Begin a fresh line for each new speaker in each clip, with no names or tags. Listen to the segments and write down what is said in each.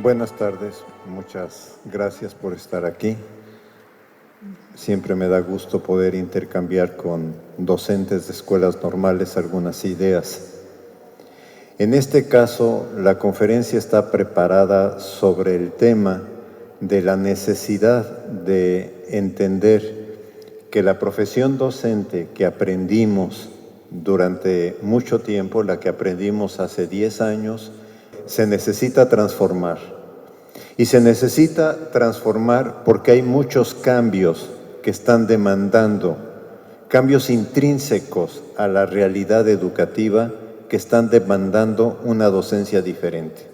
Buenas tardes, muchas gracias por estar aquí. Siempre me da gusto poder intercambiar con docentes de escuelas normales algunas ideas. En este caso, la conferencia está preparada sobre el tema de la necesidad de entender que la profesión docente que aprendimos durante mucho tiempo, la que aprendimos hace 10 años, se necesita transformar. Y se necesita transformar porque hay muchos cambios que están demandando, cambios intrínsecos a la realidad educativa que están demandando una docencia diferente.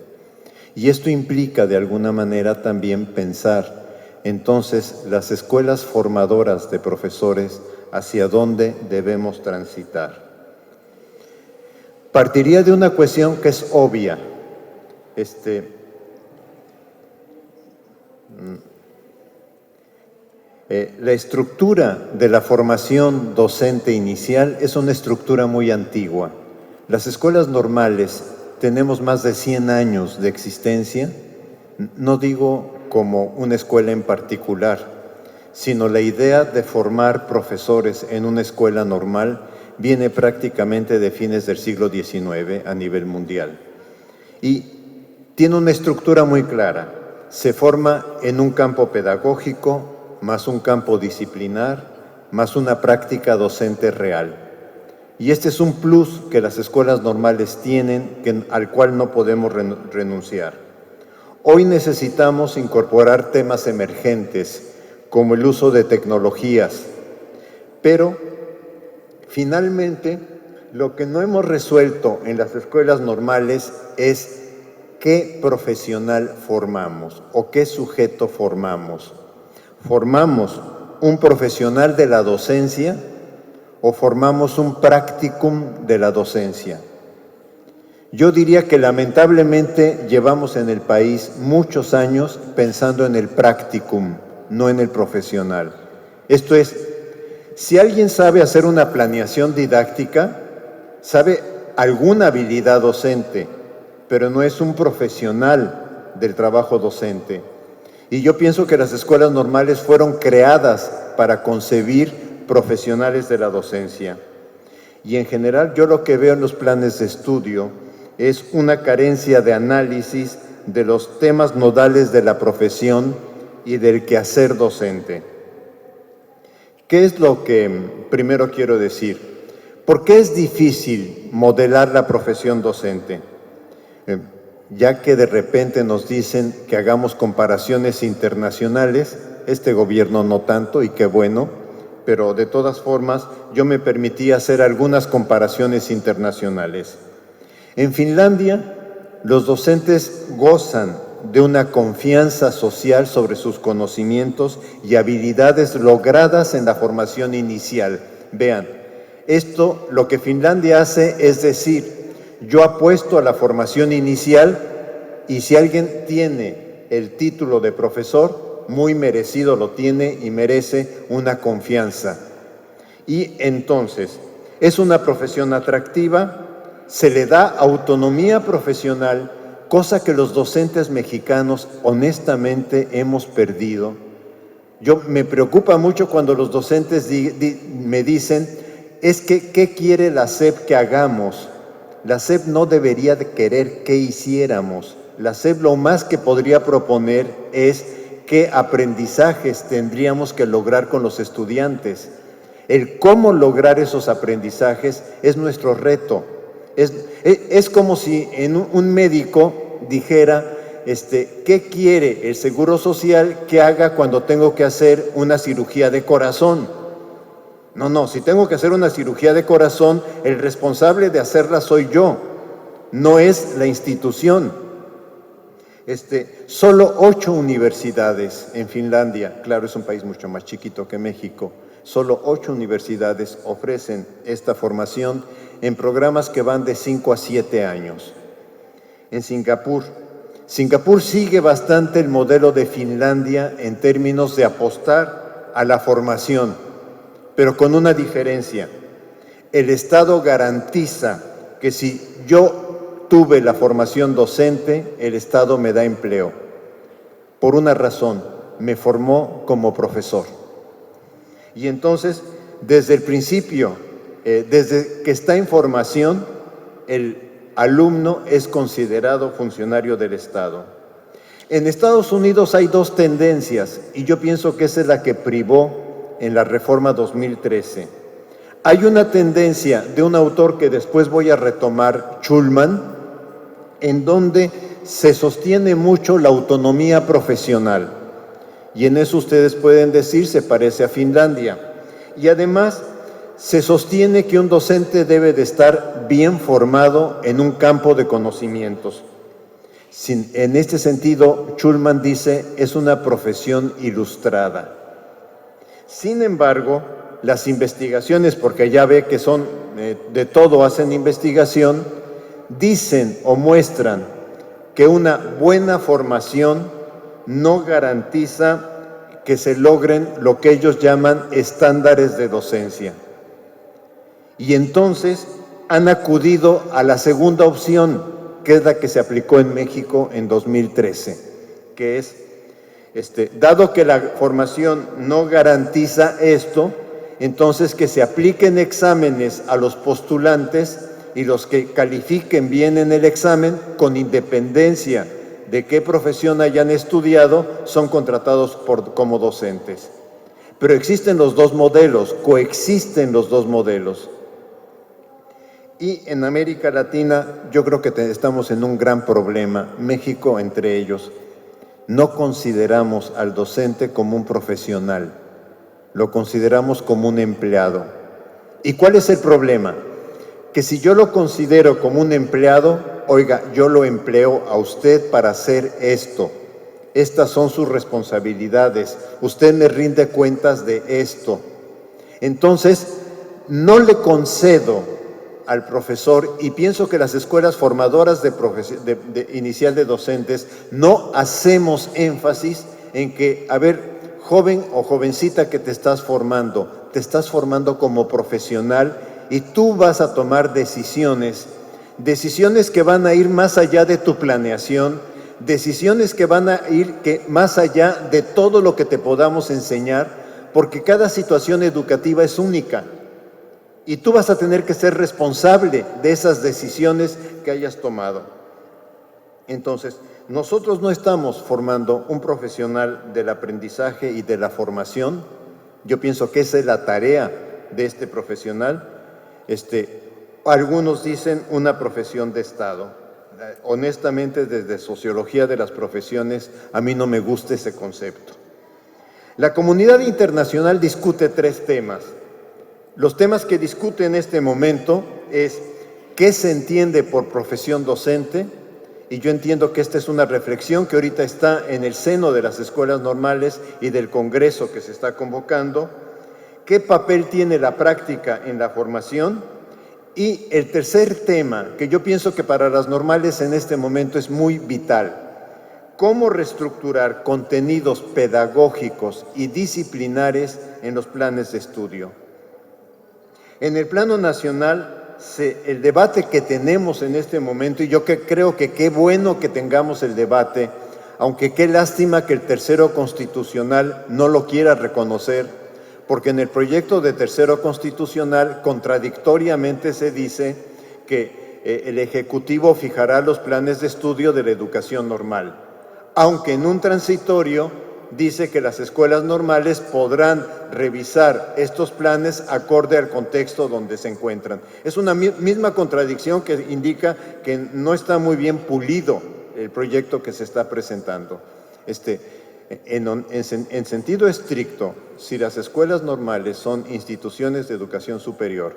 Y esto implica de alguna manera también pensar entonces las escuelas formadoras de profesores hacia dónde debemos transitar. Partiría de una cuestión que es obvia. La estructura de la formación docente inicial es una estructura muy antigua. Las escuelas normales tenemos más de 100 años de existencia, no digo como una escuela en particular, sino la idea de formar profesores en una escuela normal viene prácticamente de fines del siglo XIX a nivel mundial. Y tiene una estructura muy clara. Se forma en un campo pedagógico, más un campo disciplinar, más una práctica docente real. Y este es un plus que las escuelas normales tienen, al cual no podemos renunciar. Hoy necesitamos incorporar temas emergentes, como el uso de tecnologías, pero finalmente lo que no hemos resuelto en las escuelas normales es ¿qué profesional formamos o qué sujeto formamos? ¿Formamos un profesional de la docencia o formamos un practicum de la docencia? Yo diría que lamentablemente llevamos en el país muchos años pensando en el practicum, no en el profesional. Esto es, si alguien sabe hacer una planeación didáctica, sabe alguna habilidad docente, pero no es un profesional del trabajo docente. Y yo pienso que las escuelas normales fueron creadas para concebir profesionales de la docencia. Y en general yo lo que veo en los planes de estudio es una carencia de análisis de los temas nodales de la profesión y del quehacer docente. ¿Qué es lo que primero quiero decir? ¿Por qué es difícil modelar la profesión docente? Ya que de repente nos dicen que hagamos comparaciones internacionales, este gobierno no tanto, y qué bueno, pero de todas formas yo me permití hacer algunas comparaciones internacionales. En Finlandia, los docentes gozan de una confianza social sobre sus conocimientos y habilidades logradas en la formación inicial. Vean, esto lo que Finlandia hace es decir, yo apuesto a la formación inicial y si alguien tiene el título de profesor, muy merecido lo tiene y merece una confianza. Y entonces, es una profesión atractiva, se le da autonomía profesional, cosa que los docentes mexicanos honestamente hemos perdido. Me preocupa mucho cuando los docentes me dicen, es que, ¿qué quiere la SEP que hagamos? La SEP no debería de querer que hiciéramos. La SEP lo más que podría proponer es qué aprendizajes tendríamos que lograr con los estudiantes. El cómo lograr esos aprendizajes es nuestro reto. Es como si un médico dijera, ¿qué quiere el Seguro Social que haga cuando tengo que hacer una cirugía de corazón? No, si tengo que hacer una cirugía de corazón, el responsable de hacerla soy yo, no es la institución. Solo 8 universidades en Finlandia, claro, es un país mucho más chiquito que México, solo 8 universidades ofrecen esta formación en programas que van de 5 a 7 años. En Singapur sigue bastante el modelo de Finlandia en términos de apostar a la formación, pero con una diferencia. El Estado garantiza que si yo tuve la formación docente, el Estado me da empleo. Por una razón, me formó como profesor. Y entonces, desde el principio, desde que está en formación, el alumno es considerado funcionario del Estado. En Estados Unidos hay dos tendencias, y yo pienso que esa es la que privó en la reforma 2013. Hay una tendencia de un autor que después voy a retomar, Schulman, en donde se sostiene mucho la autonomía profesional. Y en eso ustedes pueden decir, se parece a Finlandia. Y además, se sostiene que un docente debe de estar bien formado en un campo de conocimientos. En este sentido, Schulman dice, es una profesión ilustrada. Sin embargo, las investigaciones, porque ya ve que son de todo hacen investigación, dicen o muestran que una buena formación no garantiza que se logren lo que ellos llaman estándares de docencia. Y entonces han acudido a la segunda opción, que es la que se aplicó en México en 2013, que es, dado que la formación no garantiza esto, entonces que se apliquen exámenes a los postulantes y los que califiquen bien en el examen, con independencia de qué profesión hayan estudiado, son contratados como docentes. Pero existen los dos modelos, coexisten los dos modelos. Y en América Latina yo creo que estamos en un gran problema, México entre ellos. No consideramos al docente como un profesional, lo consideramos como un empleado. ¿Y cuál es el problema? Que si yo lo considero como un empleado, oiga, yo lo empleo a usted para hacer esto. Estas son sus responsabilidades. Usted me rinde cuentas de esto. Entonces, no le concedo al profesor, y pienso que las escuelas formadoras inicial de docentes no hacemos énfasis en que, a ver, joven o jovencita que te estás formando como profesional y tú vas a tomar decisiones que van a ir más allá de tu planeación, decisiones que van a ir más allá de todo lo que te podamos enseñar, porque cada situación educativa es única. Y tú vas a tener que ser responsable de esas decisiones que hayas tomado. Entonces, nosotros no estamos formando un profesional del aprendizaje y de la formación. Yo pienso que esa es la tarea de este profesional. Algunos dicen una profesión de Estado. Honestamente, desde sociología de las profesiones, a mí no me gusta ese concepto. La comunidad internacional discute tres temas. Los temas que discute en este momento es qué se entiende por profesión docente, y yo entiendo que esta es una reflexión que ahorita está en el seno de las escuelas normales y del Congreso que se está convocando, qué papel tiene la práctica en la formación, y el tercer tema, que yo pienso que para las normales en este momento es muy vital, cómo reestructurar contenidos pedagógicos y disciplinares en los planes de estudio. En el plano nacional, el debate que tenemos en este momento, y yo creo que qué bueno que tengamos el debate, aunque qué lástima que el tercero constitucional no lo quiera reconocer, porque en el proyecto de tercero constitucional contradictoriamente se dice que el Ejecutivo fijará los planes de estudio de la educación normal, aunque en un transitorio dice que las escuelas normales podrán revisar estos planes acorde al contexto donde se encuentran. Es una misma contradicción que indica que no está muy bien pulido el proyecto que se está presentando. En sentido estricto, si las escuelas normales son instituciones de educación superior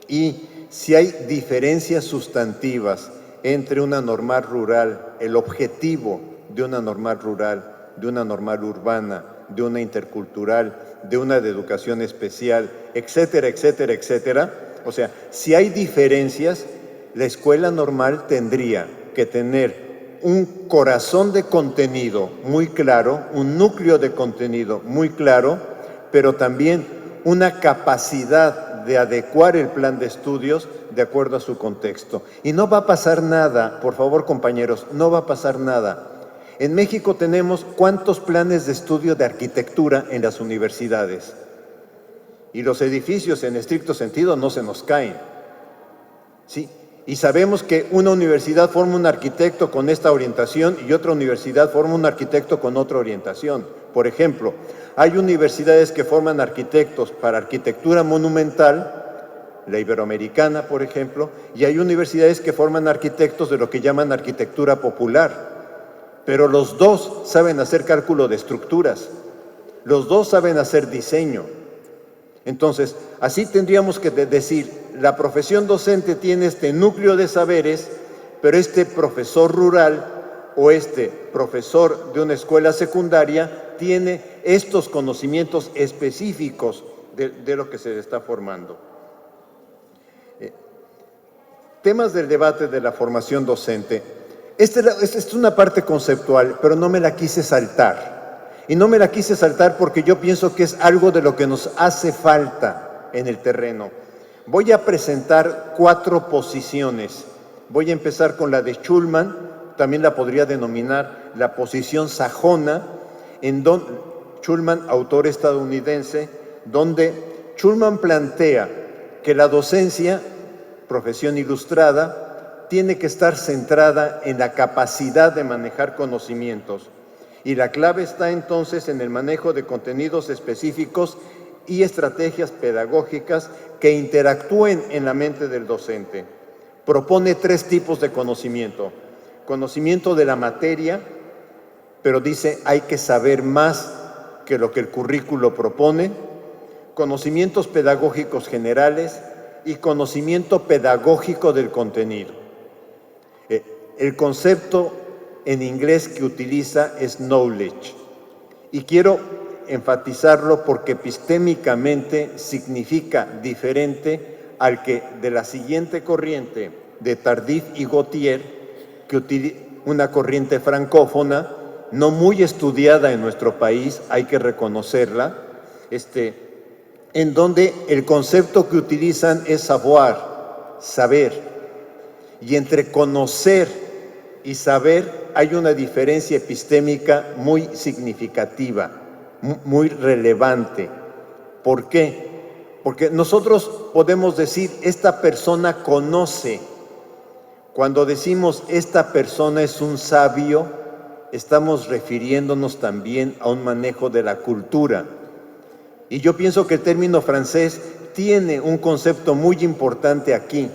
y si hay diferencias sustantivas entre una normal rural, el objetivo de una normal rural, de una normal urbana, de una intercultural, de una de educación especial, etcétera, etcétera, etcétera. O sea, si hay diferencias, la escuela normal tendría que tener un corazón de contenido muy claro, un núcleo de contenido muy claro, pero también una capacidad de adecuar el plan de estudios de acuerdo a su contexto. Y no va a pasar nada, por favor, compañeros, no va a pasar nada. En México tenemos ¿cuántos planes de estudio de arquitectura en las universidades? Y los edificios en estricto sentido no se nos caen, ¿sí? Y sabemos que una universidad forma un arquitecto con esta orientación y otra universidad forma un arquitecto con otra orientación. Por ejemplo, hay universidades que forman arquitectos para arquitectura monumental, la Iberoamericana, por ejemplo, y hay universidades que forman arquitectos de lo que llaman arquitectura popular. Pero los dos saben hacer cálculo de estructuras, los dos saben hacer diseño. Entonces, así tendríamos que decir, la profesión docente tiene este núcleo de saberes, pero este profesor rural o este profesor de una escuela secundaria tiene estos conocimientos específicos de lo que se está formando. Temas del debate de la formación docente. Esta es una parte conceptual, pero no me la quise saltar. Y no me la quise saltar porque yo pienso que es algo de lo que nos hace falta en el terreno. Voy a presentar 4 posiciones. Voy a empezar con la de Schulman, también la podría denominar la posición sajona, en donde Schulman, autor estadounidense, donde Schulman plantea que la docencia, profesión ilustrada, tiene que estar centrada en la capacidad de manejar conocimientos. Y la clave está entonces en el manejo de contenidos específicos y estrategias pedagógicas que interactúen en la mente del docente. Propone 3 tipos de conocimiento. Conocimiento de la materia, pero dice hay que saber más que lo que el currículo propone. Conocimientos pedagógicos generales y conocimiento pedagógico del contenido. El concepto en inglés que utiliza es knowledge. Y quiero enfatizarlo porque epistémicamente significa diferente al que de la siguiente corriente de Tardif y Gautier, una corriente francófona, no muy estudiada en nuestro país, hay que reconocerla, en donde el concepto que utilizan es savoir, saber. Y entre conocer y saber hay una diferencia epistémica muy significativa, muy relevante. ¿Por qué? Porque nosotros podemos decir, esta persona conoce. Cuando decimos, esta persona es un sabio, estamos refiriéndonos también a un manejo de la cultura. Y yo pienso que el término francés tiene un concepto muy importante aquí,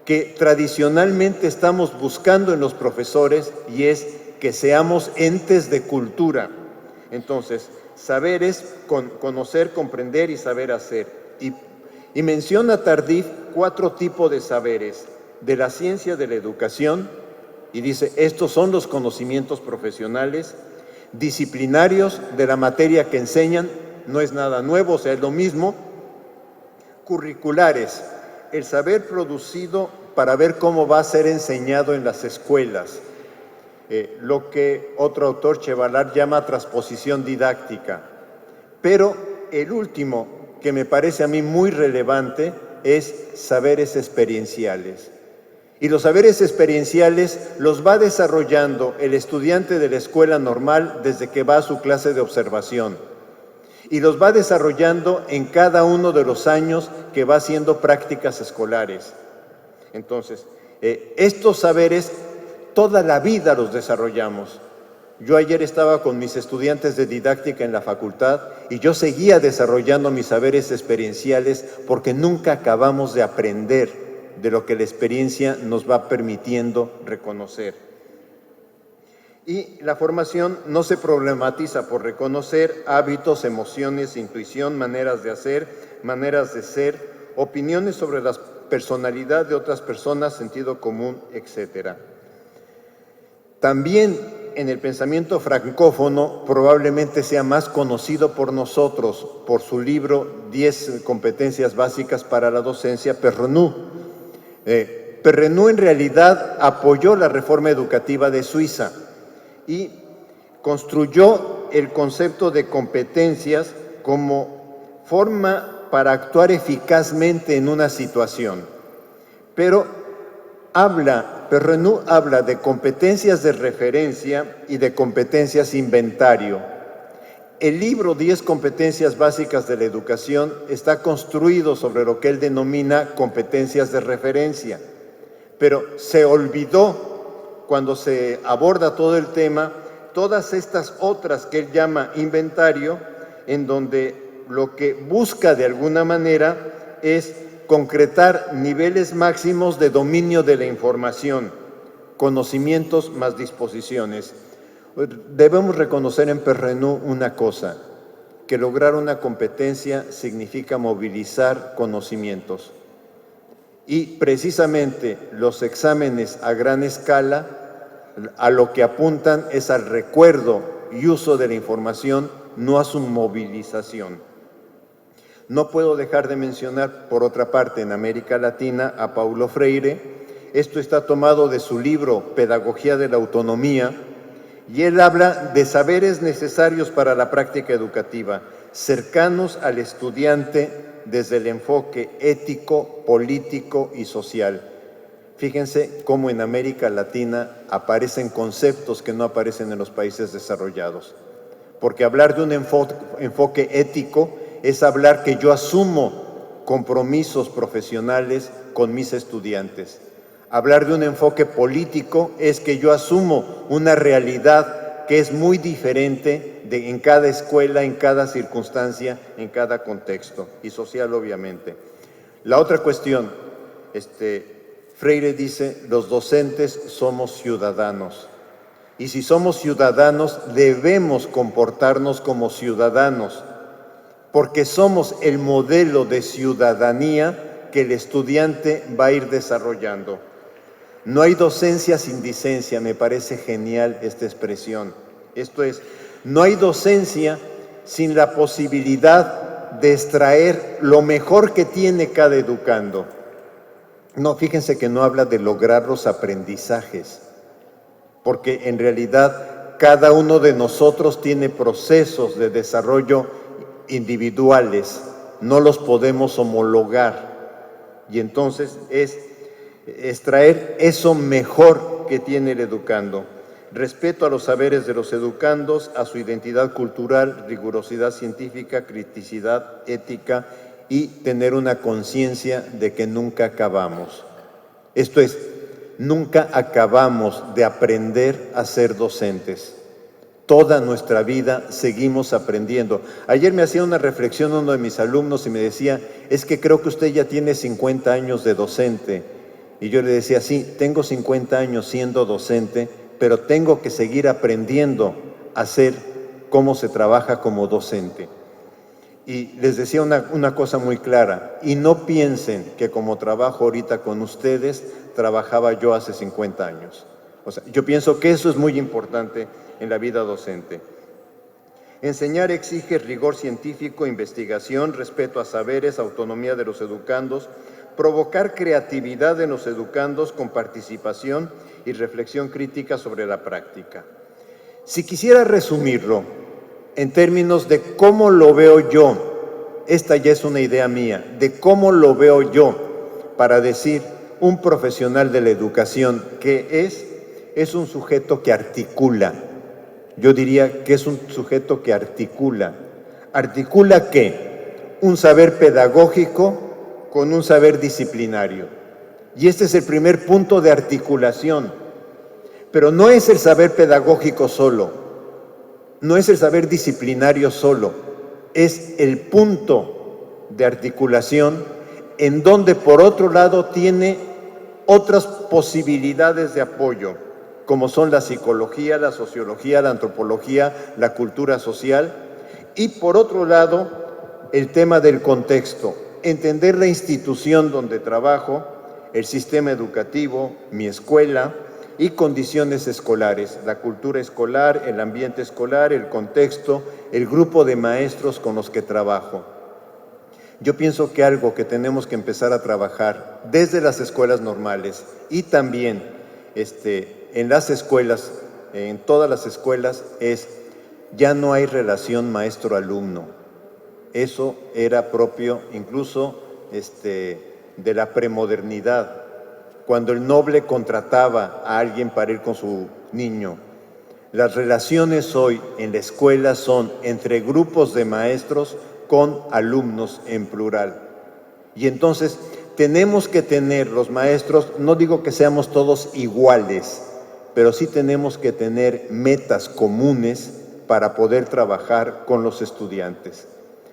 que tradicionalmente estamos buscando en los profesores, y es que seamos entes de cultura. Entonces, saber es conocer, comprender y saber hacer. Y menciona Tardif 4 tipos de saberes, de la ciencia de la educación, y dice, estos son los conocimientos profesionales, disciplinarios de la materia que enseñan, no es nada nuevo, o sea, es lo mismo. Curriculares, el saber producido para ver cómo va a ser enseñado en las escuelas, lo que otro autor, Chevallard, llama transposición didáctica. Pero el último, que me parece a mí muy relevante, es saberes experienciales. Y los saberes experienciales los va desarrollando el estudiante de la escuela normal desde que va a su clase de observación. Y los va desarrollando en cada uno de los años que va haciendo prácticas escolares. Entonces, estos saberes toda la vida los desarrollamos. Yo ayer estaba con mis estudiantes de didáctica en la facultad y yo seguía desarrollando mis saberes experienciales porque nunca acabamos de aprender de lo que la experiencia nos va permitiendo reconocer. Y la formación no se problematiza por reconocer hábitos, emociones, intuición, maneras de hacer, maneras de ser, opiniones sobre la personalidad de otras personas, sentido común, etc. También en el pensamiento francófono probablemente sea más conocido por nosotros, por su libro 10 competencias básicas para la docencia, Perrenot. Perrenot en realidad apoyó la reforma educativa de Suiza y construyó el concepto de competencias como forma para actuar eficazmente en una situación. Pero Perrenú habla de competencias de referencia y de competencias inventario. El libro 10 competencias básicas de la educación está construido sobre lo que él denomina competencias de referencia, pero se olvidó cuando se aborda todo el tema, todas estas otras que él llama inventario, en donde lo que busca de alguna manera es concretar niveles máximos de dominio de la información, conocimientos más disposiciones. Debemos reconocer en Perrenú una cosa, que lograr una competencia significa movilizar conocimientos. Y precisamente los exámenes a gran escala a lo que apuntan es al recuerdo y uso de la información, no a su movilización. No puedo dejar de mencionar, por otra parte, en América Latina, a Paulo Freire. Esto está tomado de su libro Pedagogía de la Autonomía, y él habla de saberes necesarios para la práctica educativa, cercanos al estudiante desde el enfoque ético, político y social. Fíjense cómo en América Latina aparecen conceptos que no aparecen en los países desarrollados. Porque hablar de un enfoque ético es hablar que yo asumo compromisos profesionales con mis estudiantes. Hablar de un enfoque político es que yo asumo una realidad que es muy diferente en cada escuela, en cada circunstancia, en cada contexto, y social obviamente. La otra cuestión, Freire dice, los docentes somos ciudadanos, y si somos ciudadanos debemos comportarnos como ciudadanos, porque somos el modelo de ciudadanía que el estudiante va a ir desarrollando. No hay docencia sin licencia, me parece genial esta expresión. Esto es, no hay docencia sin la posibilidad de extraer lo mejor que tiene cada educando. No, fíjense que no habla de lograr los aprendizajes, porque en realidad cada uno de nosotros tiene procesos de desarrollo individuales, no los podemos homologar, y entonces es extraer eso mejor que tiene el educando. Respeto a los saberes de los educandos, a su identidad cultural, rigurosidad científica, criticidad ética y tener una conciencia de que nunca acabamos. Esto es, nunca acabamos de aprender a ser docentes. Toda nuestra vida seguimos aprendiendo. Ayer me hacía una reflexión uno de mis alumnos y me decía, es que creo que usted ya tiene 50 años de docente. Y yo le decía, sí, tengo 50 años siendo docente, pero tengo que seguir aprendiendo a hacer cómo se trabaja como docente. Y les decía una cosa muy clara, y no piensen que como trabajo ahorita con ustedes, trabajaba yo hace 50 años. O sea, yo pienso que eso es muy importante en la vida docente. Enseñar exige rigor científico, investigación, respeto a saberes, autonomía de los educandos, provocar creatividad en los educandos con participación y reflexión crítica sobre la práctica. Si quisiera resumirlo en términos de cómo lo veo yo, esta ya es una idea mía, de cómo lo veo yo para decir un profesional de la educación que es un sujeto que articula. Yo diría que es un sujeto que articula. ¿Articula qué? Un saber pedagógico con un saber disciplinario. Y este es el primer punto de articulación. Pero no es el saber pedagógico solo, no es el saber disciplinario solo, es el punto de articulación en donde por otro lado tiene otras posibilidades de apoyo, como son la psicología, la sociología, la antropología, la cultura social, y por otro lado el tema del contexto, entender la institución donde trabajo, el sistema educativo, mi escuela y condiciones escolares, la cultura escolar, el ambiente escolar, el contexto, el grupo de maestros con los que trabajo. Yo pienso que algo que tenemos que empezar a trabajar desde las escuelas normales y también en las escuelas, en todas las escuelas, es ya no hay relación maestro-alumno. Eso era propio incluso de la premodernidad. cuando el noble contrataba a alguien para ir con su niño. Las relaciones hoy en la escuela son entre grupos de maestros con alumnos en plural. Y entonces tenemos que tener los maestros, no digo que seamos todos iguales, pero sí tenemos que tener metas comunes para poder trabajar con los estudiantes.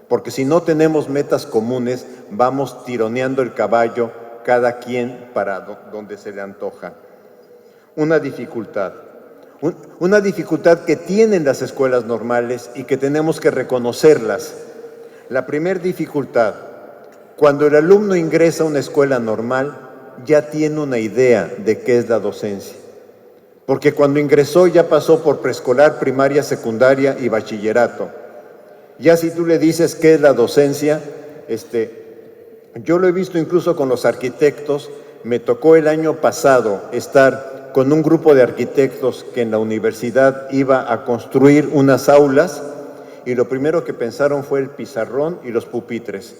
Porque si no tenemos metas comunes, vamos tironeando el caballo cada quien para donde se le antoja. Una dificultad que tienen las escuelas normales y que tenemos que reconocerlas. La primera dificultad, cuando el alumno ingresa a una escuela normal, ya tiene una idea de qué es la docencia. Porque cuando ingresó ya pasó por preescolar, primaria, secundaria y bachillerato. Ya si tú le dices qué es la docencia, yo lo he visto incluso con los arquitectos. Me tocó el año pasado estar con un grupo de arquitectos que en la universidad iba a construir unas aulas y lo primero que pensaron fue el pizarrón y los pupitres.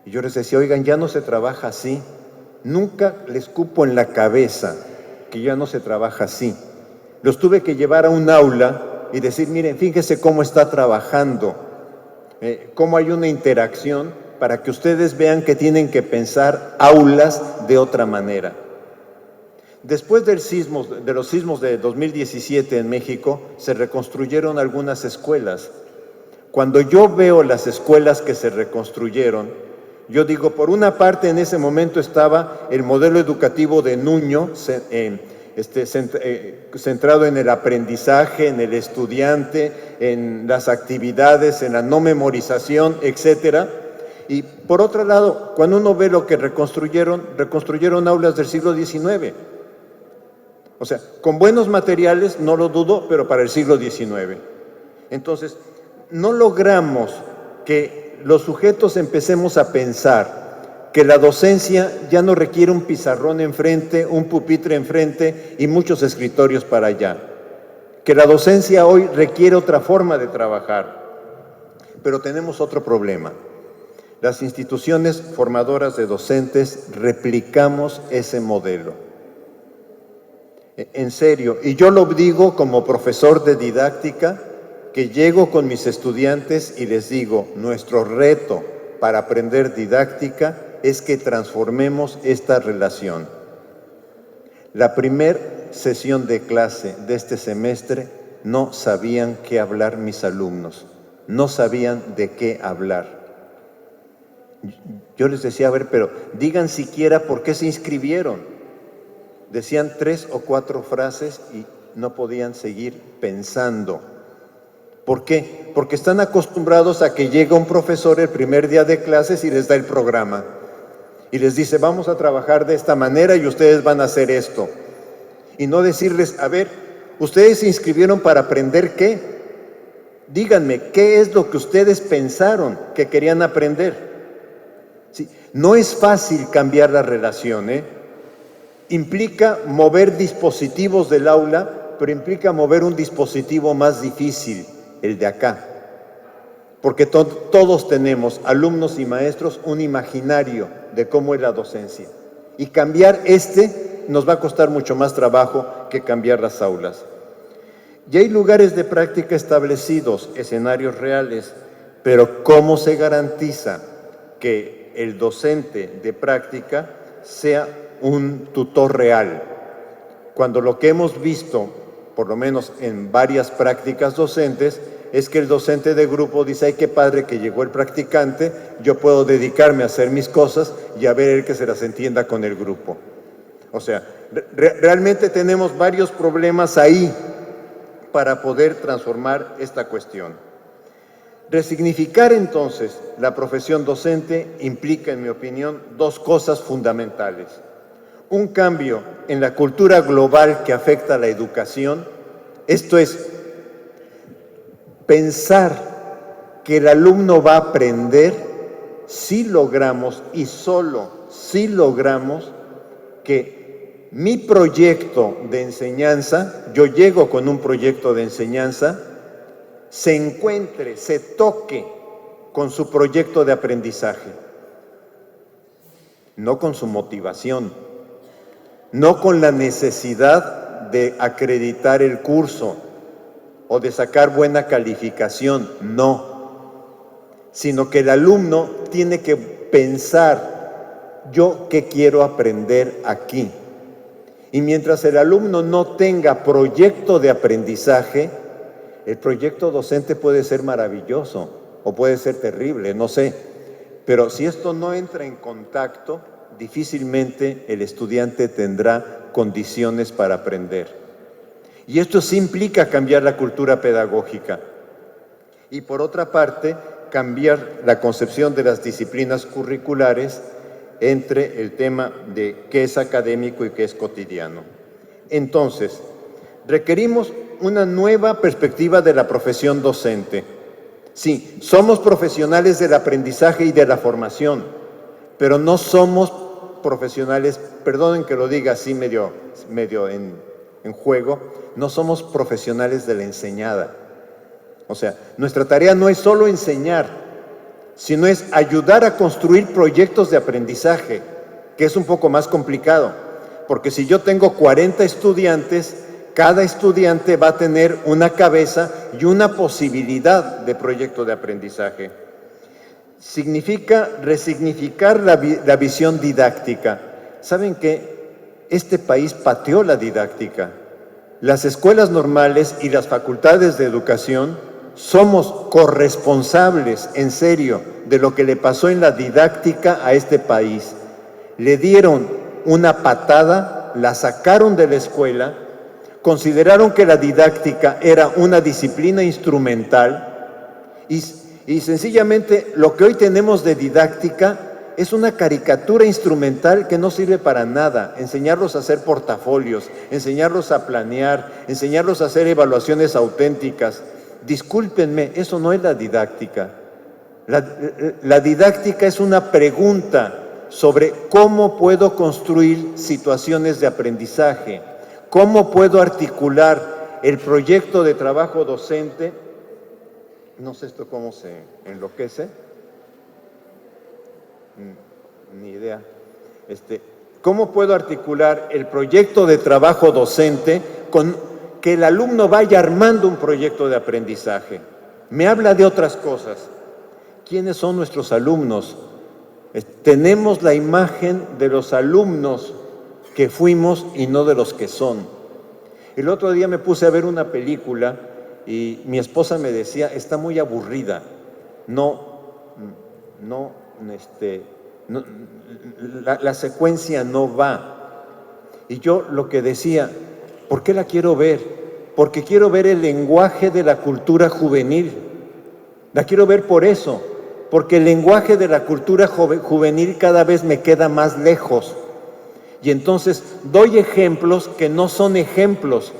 Y yo les decía, oigan, ya no se trabaja así. Nunca les cupo en la cabeza que ya no se trabaja así. Los tuve que llevar a un aula y decir, miren, fíjense cómo está trabajando, cómo hay una interacción para que ustedes vean que tienen que pensar aulas de otra manera. Después de los sismos de 2017 en México, se reconstruyeron algunas escuelas. Cuando yo veo las escuelas que se reconstruyeron, yo digo, por una parte en ese momento estaba el modelo educativo de Nuño, centrado en el aprendizaje, en el estudiante, en las actividades, en la no memorización, etcétera. Y por otro lado, cuando uno ve lo que reconstruyeron aulas del siglo XIX. O sea, con buenos materiales, no lo dudo, pero para el siglo XIX. Entonces, no logramos que los sujetos empecemos a pensar que la docencia ya no requiere un pizarrón enfrente, un pupitre enfrente y muchos escritorios para allá. Que la docencia hoy requiere otra forma de trabajar. Pero tenemos otro problema. Las instituciones formadoras de docentes replicamos ese modelo. En serio, y yo lo digo como profesor de didáctica, que llego con mis estudiantes y les digo, nuestro reto para aprender didáctica es que transformemos esta relación. La primera sesión de clase de este semestre no sabían qué hablar mis alumnos, no sabían de qué hablar. Yo les decía, a ver, pero digan siquiera por qué se inscribieron. Decían 3 o 4 frases y no podían seguir pensando. ¿Por qué? Porque están acostumbrados a que llega un profesor el primer día de clases y les da el programa. Y les dice, vamos a trabajar de esta manera y ustedes van a hacer esto. Y no decirles, a ver, ¿ustedes se inscribieron para aprender qué? Díganme, ¿qué es lo que ustedes pensaron que querían aprender? ¿Sí? No es fácil cambiar la relación, Implica mover dispositivos del aula, pero implica mover un dispositivo más difícil, el de acá. Porque todos tenemos, alumnos y maestros, un imaginario de cómo es la docencia. Y cambiar nos va a costar mucho más trabajo que cambiar las aulas. Ya hay lugares de práctica establecidos, escenarios reales, pero ¿cómo se garantiza que el docente de práctica sea un tutor real? Cuando lo que hemos visto, por lo menos en varias prácticas docentes, es que el docente de grupo dice, ay, qué padre que llegó el practicante, yo puedo dedicarme a hacer mis cosas y a ver el que se las entienda con el grupo. O sea, realmente tenemos varios problemas ahí para poder transformar esta cuestión. Resignificar entonces la profesión docente implica, en mi opinión, 2 cosas fundamentales. Un cambio en la cultura global que afecta a la educación, esto es, pensar que el alumno va a aprender si logramos y solo si logramos que mi proyecto de enseñanza, yo llego con un proyecto de enseñanza, se encuentre, se toque con su proyecto de aprendizaje, no con su motivación. no con la necesidad de acreditar el curso o de sacar buena calificación, no, sino que el alumno tiene que pensar, ¿yo qué quiero aprender aquí? Y mientras el alumno no tenga proyecto de aprendizaje, el proyecto docente puede ser maravilloso o puede ser terrible, no sé, pero si esto no entra en contacto, difícilmente el estudiante tendrá condiciones para aprender. Y esto sí implica cambiar la cultura pedagógica. Y por otra parte, cambiar la concepción de las disciplinas curriculares entre el tema de qué es académico y qué es cotidiano. Entonces, requerimos una nueva perspectiva de la profesión docente. Sí, somos profesionales del aprendizaje y de la formación, pero no somos profesionales, perdonen que lo diga así medio en juego, no somos profesionales de la enseñada. O sea, nuestra tarea no es solo enseñar, sino es ayudar a construir proyectos de aprendizaje, que es un poco más complicado, porque si yo tengo 40 estudiantes, cada estudiante va a tener una cabeza y una posibilidad de proyecto de aprendizaje. Significa resignificar la visión didáctica. ¿Saben qué? Este país pateó la didáctica. Las escuelas normales y las facultades de educación somos corresponsables, en serio, de lo que le pasó en la didáctica a este país. Le dieron una patada, la sacaron de la escuela, consideraron que la didáctica era una disciplina instrumental y sencillamente lo que hoy tenemos de didáctica es una caricatura instrumental que no sirve para nada. Enseñarlos a hacer portafolios, enseñarlos a planear, enseñarlos a hacer evaluaciones auténticas. Discúlpenme, eso no es la didáctica. La didáctica es una pregunta sobre cómo puedo construir situaciones de aprendizaje, cómo puedo articular el proyecto de trabajo docente. No sé esto cómo se enloquece. Ni idea. ¿Cómo puedo articular el proyecto de trabajo docente con que el alumno vaya armando un proyecto de aprendizaje? Me habla de otras cosas. ¿Quiénes son nuestros alumnos? Tenemos la imagen de los alumnos que fuimos y no de los que son. El otro día me puse a ver una película y mi esposa me decía, está muy aburrida, la secuencia no va. Y yo lo que decía, ¿por qué la quiero ver? Porque quiero ver el lenguaje de la cultura juvenil. La quiero ver por eso, porque el lenguaje de la cultura juvenil cada vez me queda más lejos. Y entonces doy ejemplos que no son ejemplos,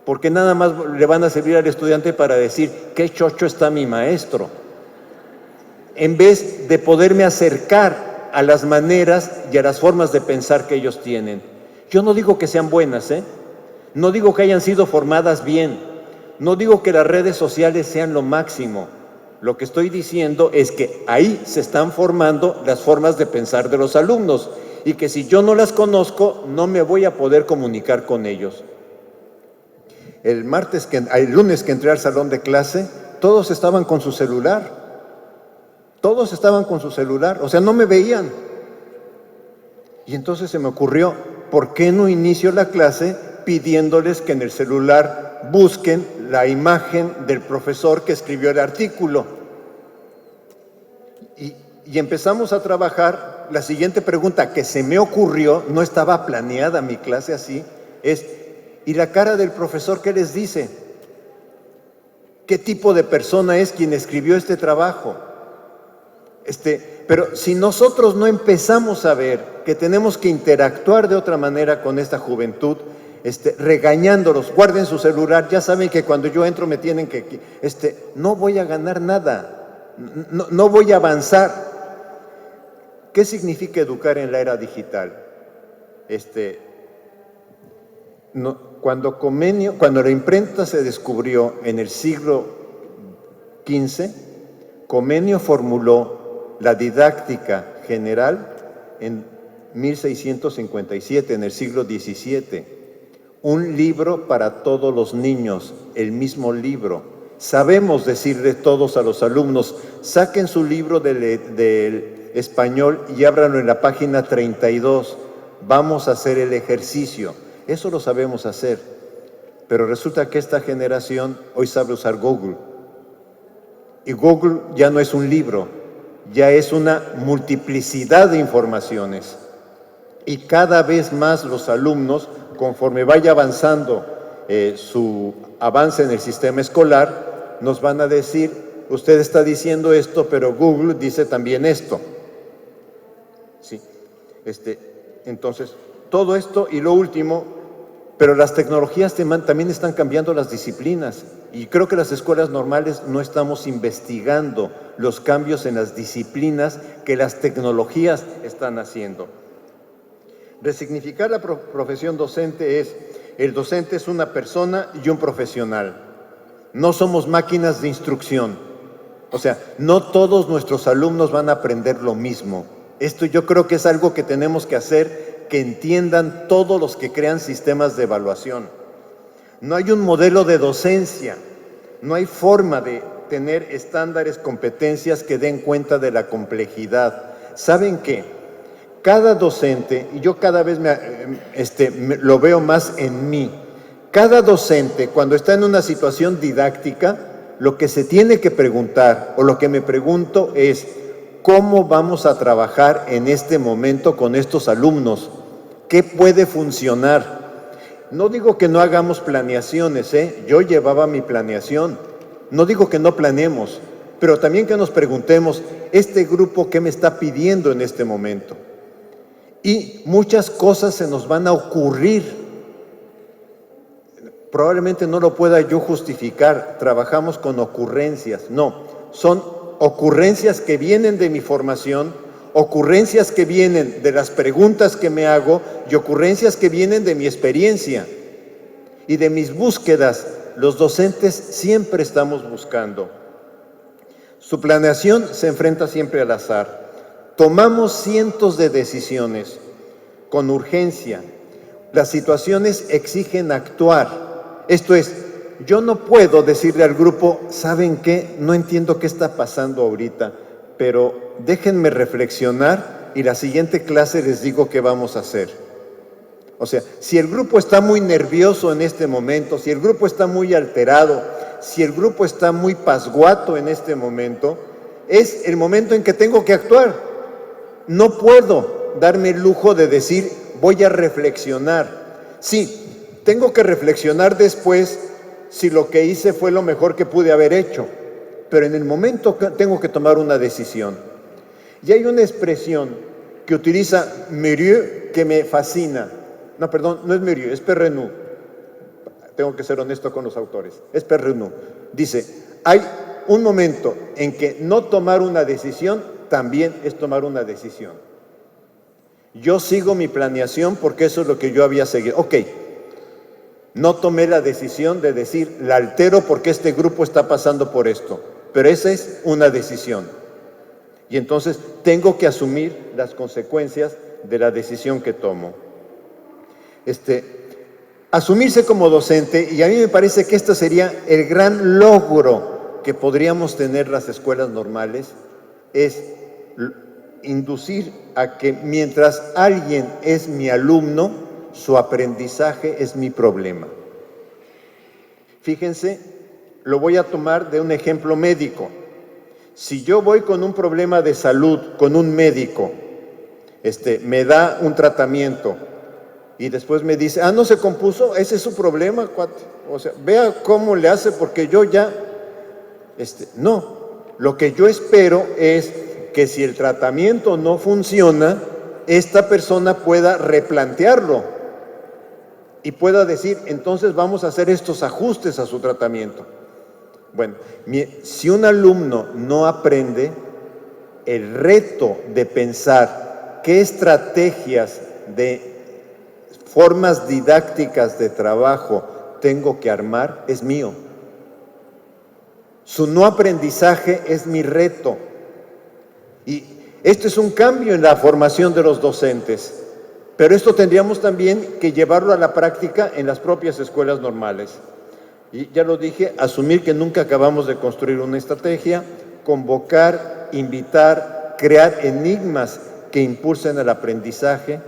porque nada más le van a servir al estudiante para decir, qué chocho está mi maestro, en vez de poderme acercar a las maneras y a las formas de pensar que ellos tienen. Yo no digo que sean buenas, no digo que hayan sido formadas bien, no digo que las redes sociales sean lo máximo. Lo que estoy diciendo es que ahí se están formando las formas de pensar de los alumnos y que si yo no las conozco, no me voy a poder comunicar con ellos. El lunes que entré al salón de clase, todos estaban con su celular. Todos estaban con su celular, o sea, no me veían. Y entonces se me ocurrió, ¿por qué no inicio la clase pidiéndoles que en el celular busquen la imagen del profesor que escribió el artículo? Y empezamos a trabajar. La siguiente pregunta que se me ocurrió, no estaba planeada mi clase así, es, ¿y la cara del profesor qué les dice? ¿Qué tipo de persona es quien escribió este trabajo? Pero si nosotros no empezamos a ver que tenemos que interactuar de otra manera con esta juventud, regañándolos, guarden su celular, ya saben que cuando yo entro me tienen que, no voy a ganar nada, no voy a avanzar. ¿Qué significa educar en la era digital? Cuando la imprenta se descubrió en el siglo XV, Comenio formuló la didáctica general en 1657, en el siglo XVII. Un libro para todos los niños, el mismo libro. Sabemos decirle todos a los alumnos, saquen su libro del español y ábranlo en la página 32. Vamos a hacer el ejercicio. Eso lo sabemos hacer. Pero resulta que esta generación hoy sabe usar Google. Y Google ya no es un libro, ya es una multiplicidad de informaciones. Y cada vez más los alumnos, conforme vaya avanzando su avance en el sistema escolar, nos van a decir, usted está diciendo esto, pero Google dice también esto. Sí. Entonces, todo esto y lo último, pero las tecnologías también están cambiando las disciplinas y creo que las escuelas normales no estamos investigando los cambios en las disciplinas que las tecnologías están haciendo. Resignificar la profesión docente el docente es una persona y un profesional. No somos máquinas de instrucción. O sea, no todos nuestros alumnos van a aprender lo mismo. Esto yo creo que es algo que tenemos que hacer, que entiendan todos los que crean sistemas de evaluación. No hay un modelo de docencia, no hay forma de tener estándares, competencias que den cuenta de la complejidad. ¿Saben qué? Cada docente, y yo cada vez lo veo más en mí, cada docente cuando está en una situación didáctica, lo que se tiene que preguntar, o lo que me pregunto es, ¿cómo vamos a trabajar en este momento con estos alumnos? ¿Qué puede funcionar? No digo que no hagamos planeaciones, yo llevaba mi planeación. No digo que no planeemos, pero también que nos preguntemos, ¿este grupo qué me está pidiendo en este momento? Y muchas cosas se nos van a ocurrir. Probablemente no lo pueda yo justificar, trabajamos con ocurrencias. No, son ocurrencias que vienen de mi formación, ocurrencias que vienen de las preguntas que me hago y ocurrencias que vienen de mi experiencia y de mis búsquedas. Los docentes siempre estamos buscando. Su planeación se enfrenta siempre al azar. Tomamos cientos de decisiones con urgencia. Las situaciones exigen actuar. Esto es, yo no puedo decirle al grupo, ¿saben qué? No entiendo qué está pasando ahorita, pero déjenme reflexionar y la siguiente clase les digo qué vamos a hacer. O sea, si el grupo está muy nervioso en este momento, si el grupo está muy alterado, si el grupo está muy pasguato en este momento, es el momento en que tengo que actuar. No puedo darme el lujo de decir, voy a reflexionar. Sí, tengo que reflexionar después si lo que hice fue lo mejor que pude haber hecho, pero en el momento tengo que tomar una decisión. Y hay una expresión que utiliza Murieu que me fascina. No, perdón, no es Murieu, es Perrenou. Tengo que ser honesto con los autores. Es Perrenou. Dice, hay un momento en que no tomar una decisión también es tomar una decisión. Yo sigo mi planeación porque eso es lo que yo había seguido. Ok, no tomé la decisión de decir, la altero porque este grupo está pasando por esto, pero esa es una decisión. Y entonces tengo que asumir las consecuencias de la decisión que tomo. Asumirse como docente, y a mí me parece que este sería el gran logro que podríamos tener las escuelas normales, es inducir a que mientras alguien es mi alumno, su aprendizaje es mi problema. Fíjense, lo voy a tomar de un ejemplo médico. Si yo voy con un problema de salud, con un médico, me da un tratamiento y después me dice, no se compuso, ese es su problema, cuate. O sea, vea cómo le hace porque yo ya, no. Lo que yo espero es que si el tratamiento no funciona, esta persona pueda replantearlo y pueda decir, entonces vamos a hacer estos ajustes a su tratamiento. Bueno, si un alumno no aprende, el reto de pensar qué estrategias de formas didácticas de trabajo tengo que armar es mío. Su no aprendizaje es mi reto. Y esto es un cambio en la formación de los docentes. Pero esto tendríamos también que llevarlo a la práctica en las propias escuelas normales. Y ya lo dije, asumir que nunca acabamos de construir una estrategia, convocar, invitar, crear enigmas que impulsen el aprendizaje.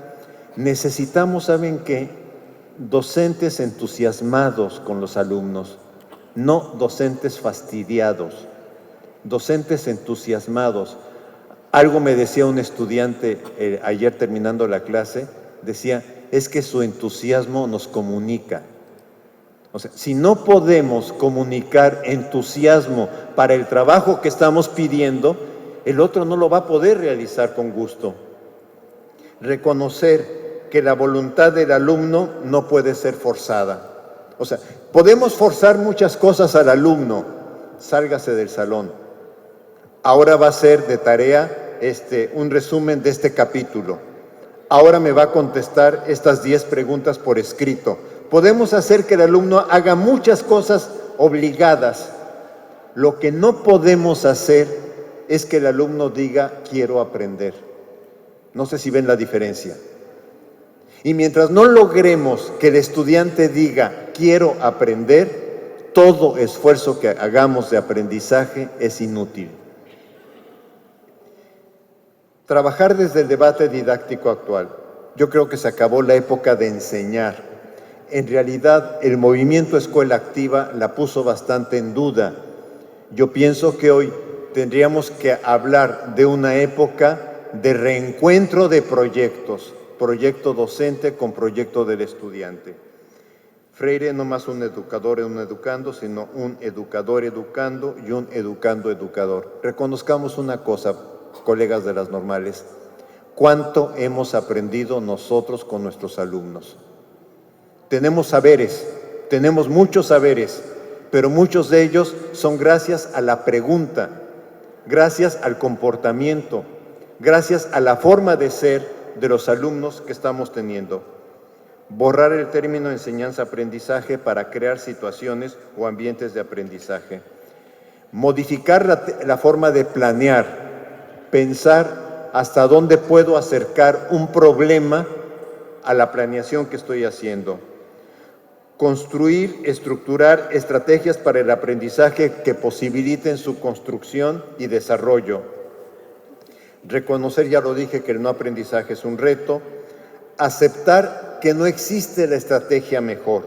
Necesitamos, ¿saben qué? Docentes entusiasmados con los alumnos, no docentes fastidiados, docentes entusiasmados. Algo me decía un estudiante ayer terminando la clase, decía, es que su entusiasmo nos comunica. O sea, si no podemos comunicar entusiasmo para el trabajo que estamos pidiendo, el otro no lo va a poder realizar con gusto. Reconocer que la voluntad del alumno no puede ser forzada. O sea, podemos forzar muchas cosas al alumno, sálgase del salón. Ahora va a ser de tarea un resumen de este capítulo. Ahora me va a contestar estas 10 preguntas por escrito. Podemos hacer que el alumno haga muchas cosas obligadas. Lo que no podemos hacer es que el alumno diga, quiero aprender. No sé si ven la diferencia. Y mientras no logremos que el estudiante diga, quiero aprender, todo esfuerzo que hagamos de aprendizaje es inútil. Trabajar desde el debate didáctico actual. Yo creo que se acabó la época de enseñar. En realidad, el movimiento Escuela Activa la puso bastante en duda. Yo pienso que hoy tendríamos que hablar de una época de reencuentro de proyectos, proyecto docente con proyecto del estudiante. Freire no más un educador y un educando, sino un educador educando y un educando educador. Reconozcamos una cosa, colegas de las normales, ¿cuánto hemos aprendido nosotros con nuestros alumnos? Tenemos saberes, tenemos muchos saberes, pero muchos de ellos son gracias a la pregunta, gracias al comportamiento, gracias a la forma de ser de los alumnos que estamos teniendo. Borrar el término enseñanza-aprendizaje para crear situaciones o ambientes de aprendizaje. Modificar la forma de planear, pensar hasta dónde puedo acercar un problema a la planeación que estoy haciendo. Construir, estructurar estrategias para el aprendizaje que posibiliten su construcción y desarrollo. Reconocer, ya lo dije, que el no aprendizaje es un reto. Aceptar que no existe la estrategia mejor,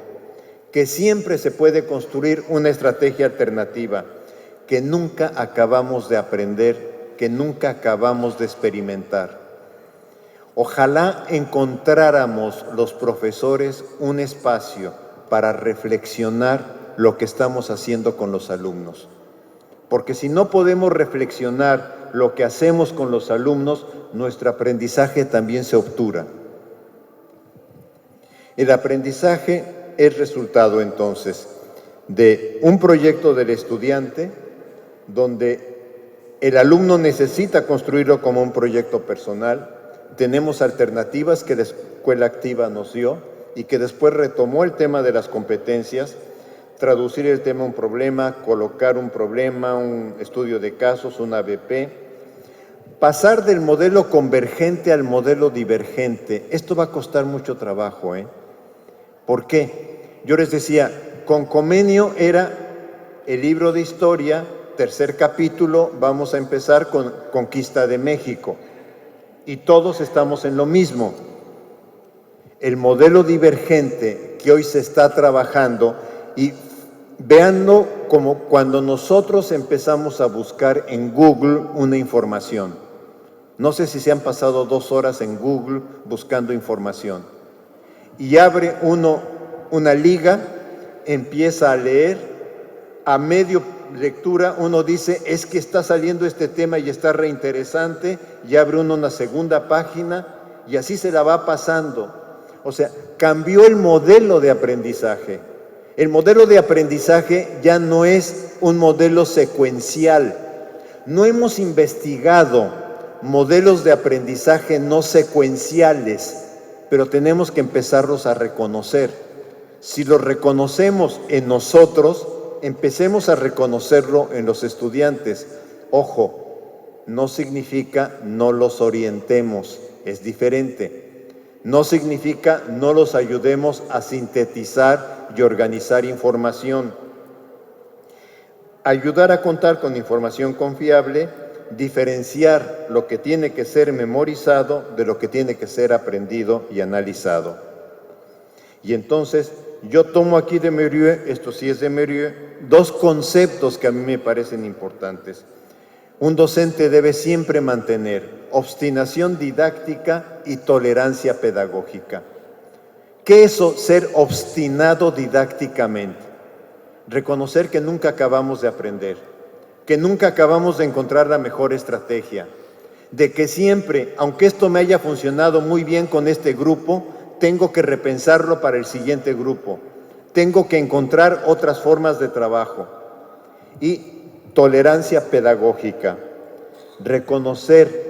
que siempre se puede construir una estrategia alternativa, que nunca acabamos de aprender, que nunca acabamos de experimentar. Ojalá encontráramos los profesores un espacio para reflexionar lo que estamos haciendo con los alumnos. Porque si no podemos reflexionar lo que hacemos con los alumnos, nuestro aprendizaje también se obtura. El aprendizaje es resultado entonces de un proyecto del estudiante donde el alumno necesita construirlo como un proyecto personal. Tenemos alternativas que la Escuela Activa nos dio y que después retomó el tema de las competencias, traducir el tema a un problema, colocar un problema, un estudio de casos, un ABP, pasar del modelo convergente al modelo divergente. Esto va a costar mucho trabajo, ¿Por qué? Yo les decía, con Comenio era el libro de historia, tercer capítulo, vamos a empezar con Conquista de México. Y todos estamos en lo mismo. El modelo divergente que hoy se está trabajando, y véanlo como cuando nosotros empezamos a buscar en Google una información. No sé si se han pasado 2 horas en Google buscando información. Y abre uno una liga, empieza a leer, a medio lectura uno dice, es que está saliendo este tema y está reinteresante, y abre uno una segunda página y así se la va pasando. O sea, cambió el modelo de aprendizaje. El modelo de aprendizaje ya no es un modelo secuencial. No hemos investigado modelos de aprendizaje no secuenciales, pero tenemos que empezarlos a reconocer. Si los reconocemos en nosotros, empecemos a reconocerlo en los estudiantes. Ojo, no significa no los orientemos, es diferente. No significa no los ayudemos a sintetizar y organizar información. Ayudar a contar con información confiable, diferenciar lo que tiene que ser memorizado de lo que tiene que ser aprendido y analizado. Y entonces, yo tomo aquí de Murieu, esto sí es de Murieu, dos conceptos que a mí me parecen importantes. Un docente debe siempre mantener obstinación didáctica y tolerancia pedagógica. ¿Qué es eso, ser obstinado didácticamente? Reconocer que nunca acabamos de aprender, que nunca acabamos de encontrar la mejor estrategia, de que siempre, aunque esto me haya funcionado muy bien con este grupo, tengo que repensarlo para el siguiente grupo, tengo que encontrar otras formas de trabajo. Y tolerancia pedagógica, reconocer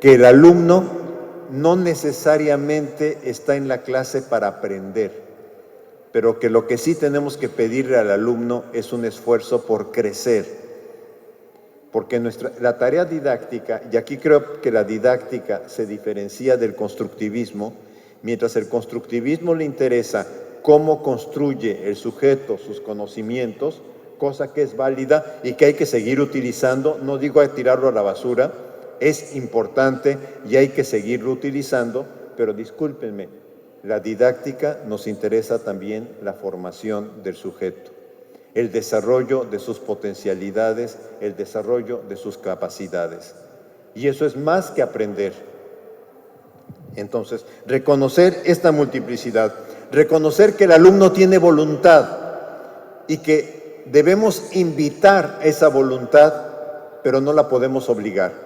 que el alumno no necesariamente está en la clase para aprender, pero que lo que sí tenemos que pedirle al alumno es un esfuerzo por crecer. Porque la tarea didáctica, y aquí creo que la didáctica se diferencia del constructivismo, mientras el constructivismo le interesa cómo construye el sujeto sus conocimientos, cosa que es válida y que hay que seguir utilizando, no digo a tirarlo a la basura, es importante y hay que seguirlo utilizando, pero discúlpenme, la didáctica nos interesa también la formación del sujeto, el desarrollo de sus potencialidades, el desarrollo de sus capacidades. Y eso es más que aprender. Entonces, reconocer esta multiplicidad, reconocer que el alumno tiene voluntad y que debemos invitar esa voluntad, pero no la podemos obligar.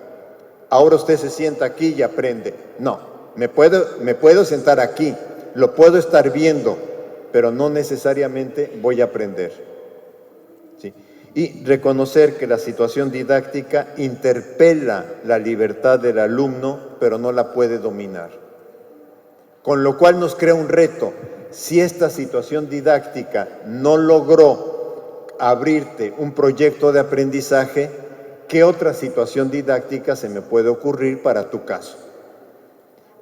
Ahora usted se sienta aquí y aprende. No, me puedo sentar aquí, lo puedo estar viendo, pero no necesariamente voy a aprender. ¿Sí? Y reconocer que la situación didáctica interpela la libertad del alumno, pero no la puede dominar. Con lo cual nos crea un reto. Si esta situación didáctica no logró abrirte un proyecto de aprendizaje, ¿qué otra situación didáctica se me puede ocurrir para tu caso?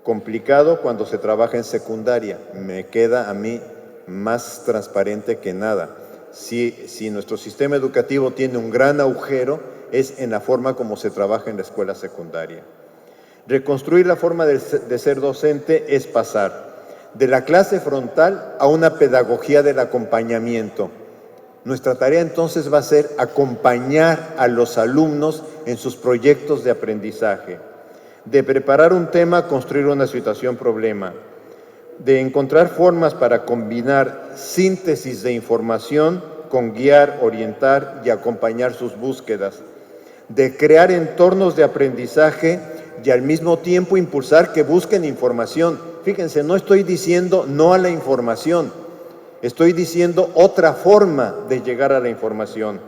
Complicado cuando se trabaja en secundaria, me queda a mí más transparente que nada. Si nuestro sistema educativo tiene un gran agujero, es en la forma como se trabaja en la escuela secundaria. Reconstruir la forma de ser docente es pasar de la clase frontal a una pedagogía del acompañamiento. Nuestra tarea entonces va a ser acompañar a los alumnos en sus proyectos de aprendizaje, de preparar un tema, construir una situación-problema, de encontrar formas para combinar síntesis de información con guiar, orientar y acompañar sus búsquedas, de crear entornos de aprendizaje y al mismo tiempo impulsar que busquen información. Fíjense, no estoy diciendo no a la información, estoy diciendo otra forma de llegar a la información.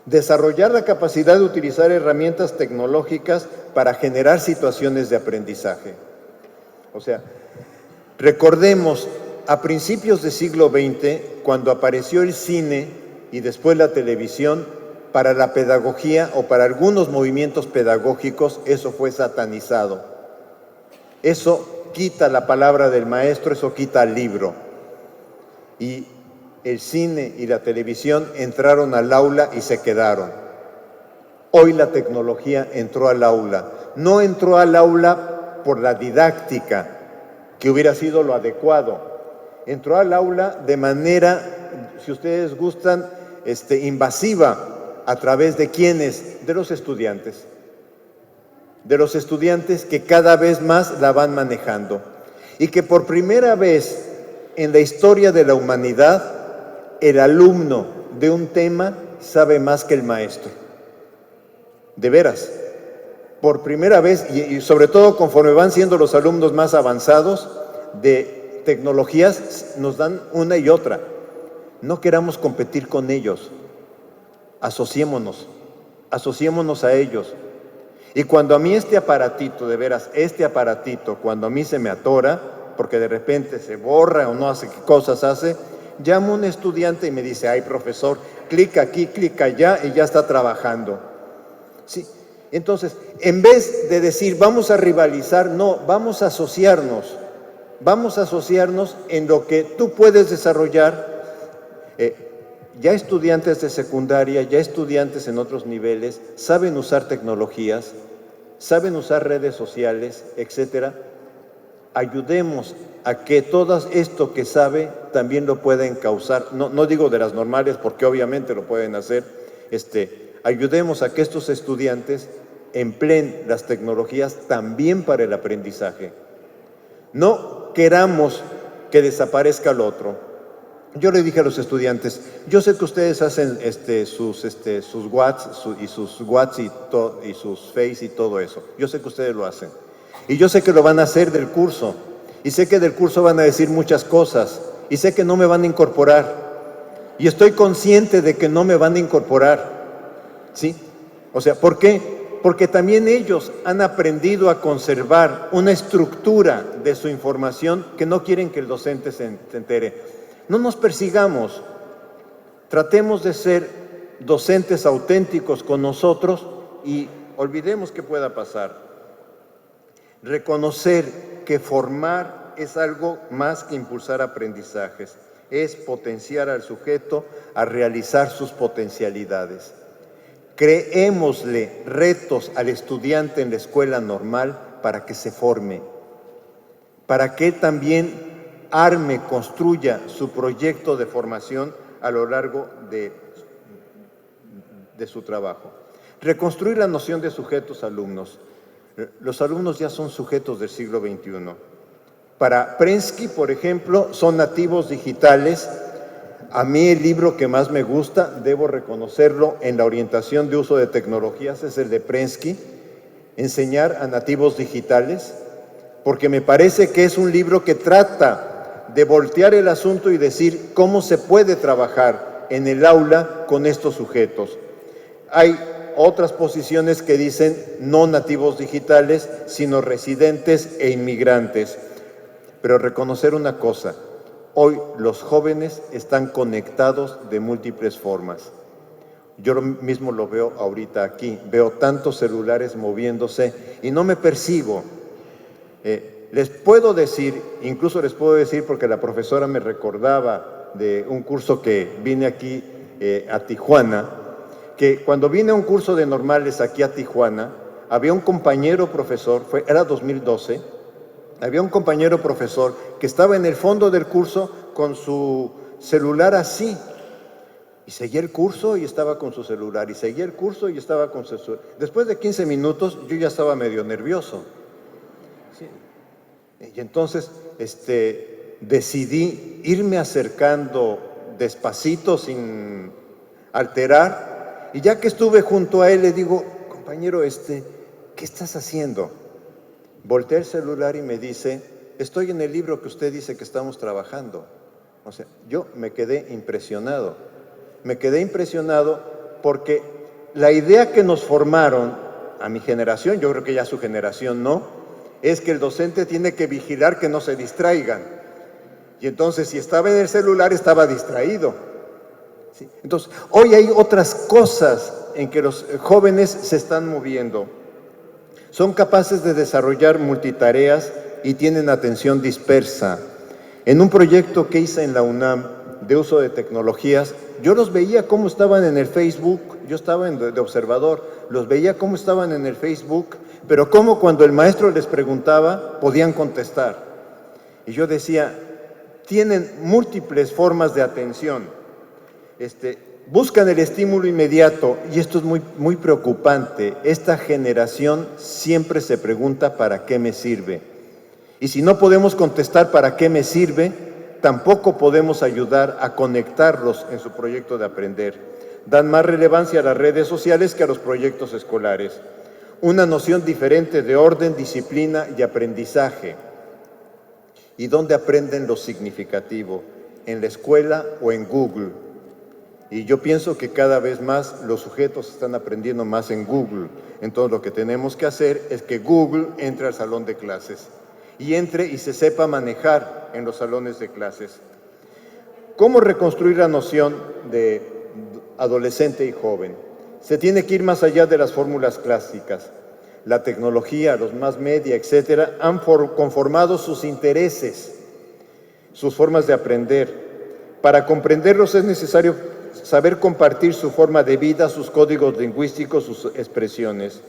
Desarrollar la capacidad de utilizar herramientas tecnológicas para generar situaciones de aprendizaje. O sea, recordemos, a principios del siglo XX, cuando apareció el cine y después la televisión, para la pedagogía o para algunos movimientos pedagógicos, eso fue satanizado. Eso quita la palabra del maestro, eso quita el libro. Y el cine y la televisión entraron al aula y se quedaron. Hoy la tecnología entró al aula. No entró al aula por la didáctica, que hubiera sido lo adecuado. Entró al aula de manera, si ustedes gustan, invasiva. ¿A través de quiénes? De los estudiantes. De los estudiantes que cada vez más la van manejando. Y que por primera vez en la historia de la humanidad, el alumno de un tema sabe más que el maestro. De veras. Por primera vez, y sobre todo conforme van siendo los alumnos más avanzados de tecnologías, nos dan una y otra. No queramos competir con ellos. Asociémonos a ellos. Y cuando a mí este aparatito, de veras, cuando a mí se me atora, porque de repente se borra o no hace qué cosas hace, llamo a un estudiante y me dice, ay profesor, clic aquí, clic allá y ya está trabajando. Sí. Entonces, en vez de decir vamos a rivalizar, no, vamos a asociarnos. vamos a asociarnos en lo que tú puedes desarrollar. Ya estudiantes de secundaria, ya estudiantes en otros niveles, saben usar tecnologías, saben usar redes sociales, etcétera. Ayudemos a que todo esto que sabe también lo pueda encauzar. No digo de las normales, porque obviamente lo pueden hacer. Ayudemos a que estos estudiantes empleen las tecnologías también para el aprendizaje. No queramos que desaparezca lo otro. Yo le dije a los estudiantes, yo sé que ustedes hacen sus WhatsApp y sus Face y todo eso. Yo sé que ustedes lo hacen. Y yo sé que lo van a hacer del curso. Y sé que del curso van a decir muchas cosas. Y sé que no me van a incorporar. Y estoy consciente de que no me van a incorporar. ¿Sí? O sea, ¿por qué? Porque también ellos han aprendido a conservar una estructura de su información que no quieren que el docente se entere. No nos persigamos, tratemos de ser docentes auténticos con nosotros y olvidemos que pueda pasar. Reconocer que formar es algo más que impulsar aprendizajes, es potenciar al sujeto a realizar sus potencialidades. Creémosle retos al estudiante en la escuela normal para que se forme, para que también arme, construya su proyecto de formación a lo largo de su trabajo. Reconstruir la noción de sujetos alumnos. Los alumnos ya son sujetos del siglo XXI. Para Prensky, por ejemplo, son nativos digitales. A mí el libro que más me gusta, debo reconocerlo, en la orientación de uso de tecnologías, es el de Prensky, Enseñar a nativos digitales, porque me parece que es un libro que trata de voltear el asunto y decir cómo se puede trabajar en el aula con estos sujetos. Hay otras posiciones que dicen no nativos digitales, sino residentes e inmigrantes. Pero reconocer una cosa, hoy los jóvenes están conectados de múltiples formas. Yo mismo lo veo ahorita aquí, veo tantos celulares moviéndose y no me persigo. Les puedo decir, incluso les puedo decir porque la profesora me recordaba de un curso que vine aquí a Tijuana, que cuando vine a un curso de normales aquí a Tijuana, había un compañero profesor, era 2012, había un compañero profesor que estaba en el fondo del curso con su celular así, y seguía el curso y estaba con su celular, y seguía el curso y estaba con su celular. Después de 15 minutos yo ya estaba medio nervioso. Sí. Y entonces decidí irme acercando despacito, sin alterar, y ya que estuve junto a él, le digo, compañero, ¿qué estás haciendo? Volteé el celular y me dice, estoy en el libro que usted dice que estamos trabajando. O sea, yo me quedé impresionado porque la idea que nos formaron a mi generación, yo creo que ya a su generación no, es que el docente tiene que vigilar que no se distraigan. Y entonces, si estaba en el celular, estaba distraído. ¿Sí? Entonces, hoy hay otras cosas en que los jóvenes se están moviendo. Son capaces de desarrollar multitareas y tienen atención dispersa. En un proyecto que hice en la UNAM de uso de tecnologías, yo los veía cómo estaban en el Facebook, yo estaba de observador, los veía cómo estaban en el Facebook, pero cómo cuando el maestro les preguntaba, podían contestar. Y yo decía, tienen múltiples formas de atención. Buscan el estímulo inmediato, y esto es muy, muy preocupante. Esta generación siempre se pregunta ¿para qué me sirve? Y si no podemos contestar ¿para qué me sirve?, tampoco podemos ayudar a conectarlos en su proyecto de aprender. Dan más relevancia a las redes sociales que a los proyectos escolares. Una noción diferente de orden, disciplina y aprendizaje. ¿Y dónde aprenden lo significativo? ¿En la escuela o en Google? Y yo pienso que cada vez más los sujetos están aprendiendo más en Google. Entonces lo que tenemos que hacer es que Google entre al salón de clases y entre y se sepa manejar en los salones de clases. ¿Cómo reconstruir la noción de adolescente y joven? Se tiene que ir más allá de las fórmulas clásicas. la tecnología, los mass media, etcétera, han conformado sus intereses, sus formas de aprender. Para comprenderlos es necesario saber compartir su forma de vida, sus códigos lingüísticos, sus expresiones.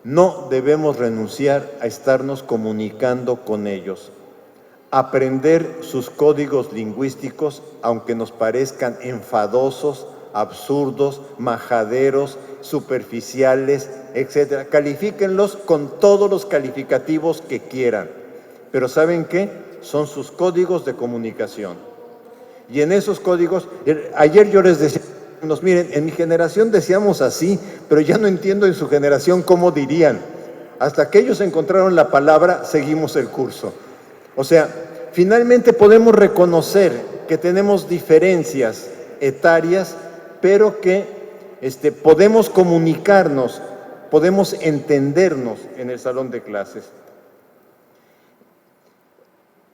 No debemos renunciar a estarnos comunicando con ellos. Aprender sus códigos lingüísticos, aunque nos parezcan enfadosos, absurdos, majaderos, superficiales, etcétera. Califíquenlos con todos los calificativos que quieran. Pero ¿saben qué? Son sus códigos de comunicación. Y en esos códigos, ayer yo les decía, miren, en mi generación decíamos así, pero ya no entiendo en su generación cómo dirían. Hasta que ellos encontraron la palabra, seguimos el curso. O sea, finalmente podemos reconocer que tenemos diferencias etarias, pero que podemos comunicarnos, podemos entendernos en el salón de clases.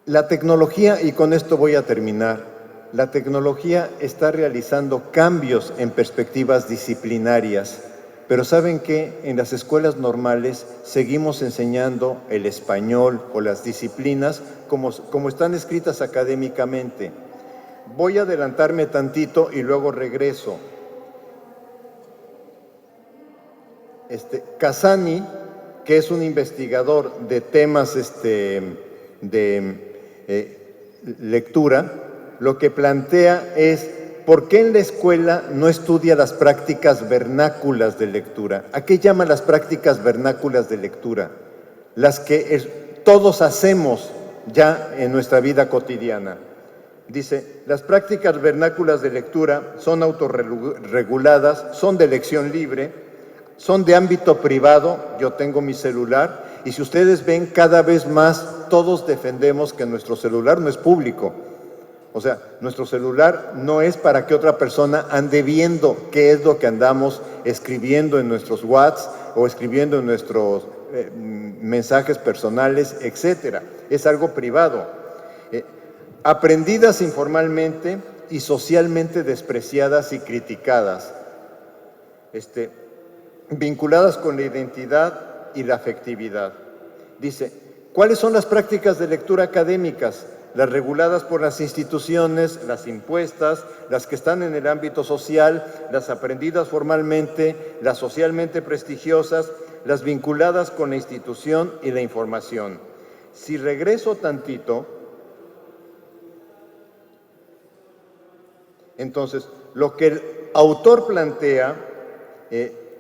La tecnología, y con esto voy a terminar, la tecnología está realizando cambios en perspectivas disciplinarias, pero ¿saben qué? En las escuelas normales seguimos enseñando el español o las disciplinas como están escritas académicamente. Voy a adelantarme tantito y luego regreso. Casani, que es un investigador de temas lectura, lo que plantea es ¿por qué en la escuela no estudia las prácticas vernáculas de lectura? ¿A qué llama las prácticas vernáculas de lectura? Las que todos hacemos ya en nuestra vida cotidiana. Dice, las prácticas vernáculas de lectura son autorreguladas, son de elección libre, son de ámbito privado, yo tengo mi celular, y si ustedes ven cada vez más, todos defendemos que nuestro celular no es público. O sea, nuestro celular no es para que otra persona ande viendo qué es lo que andamos escribiendo en nuestros WhatsApp o escribiendo en nuestros mensajes personales, etcétera. Es algo privado. Aprendidas informalmente y socialmente despreciadas y criticadas. Vinculadas con la identidad y la afectividad. Dice, ¿cuáles son las prácticas de lectura académicas? Las reguladas por las instituciones, las impuestas, las que están en el ámbito social, las aprendidas formalmente, las socialmente prestigiosas, las vinculadas con la institución y la información. Si regreso tantito, entonces, lo que el autor plantea,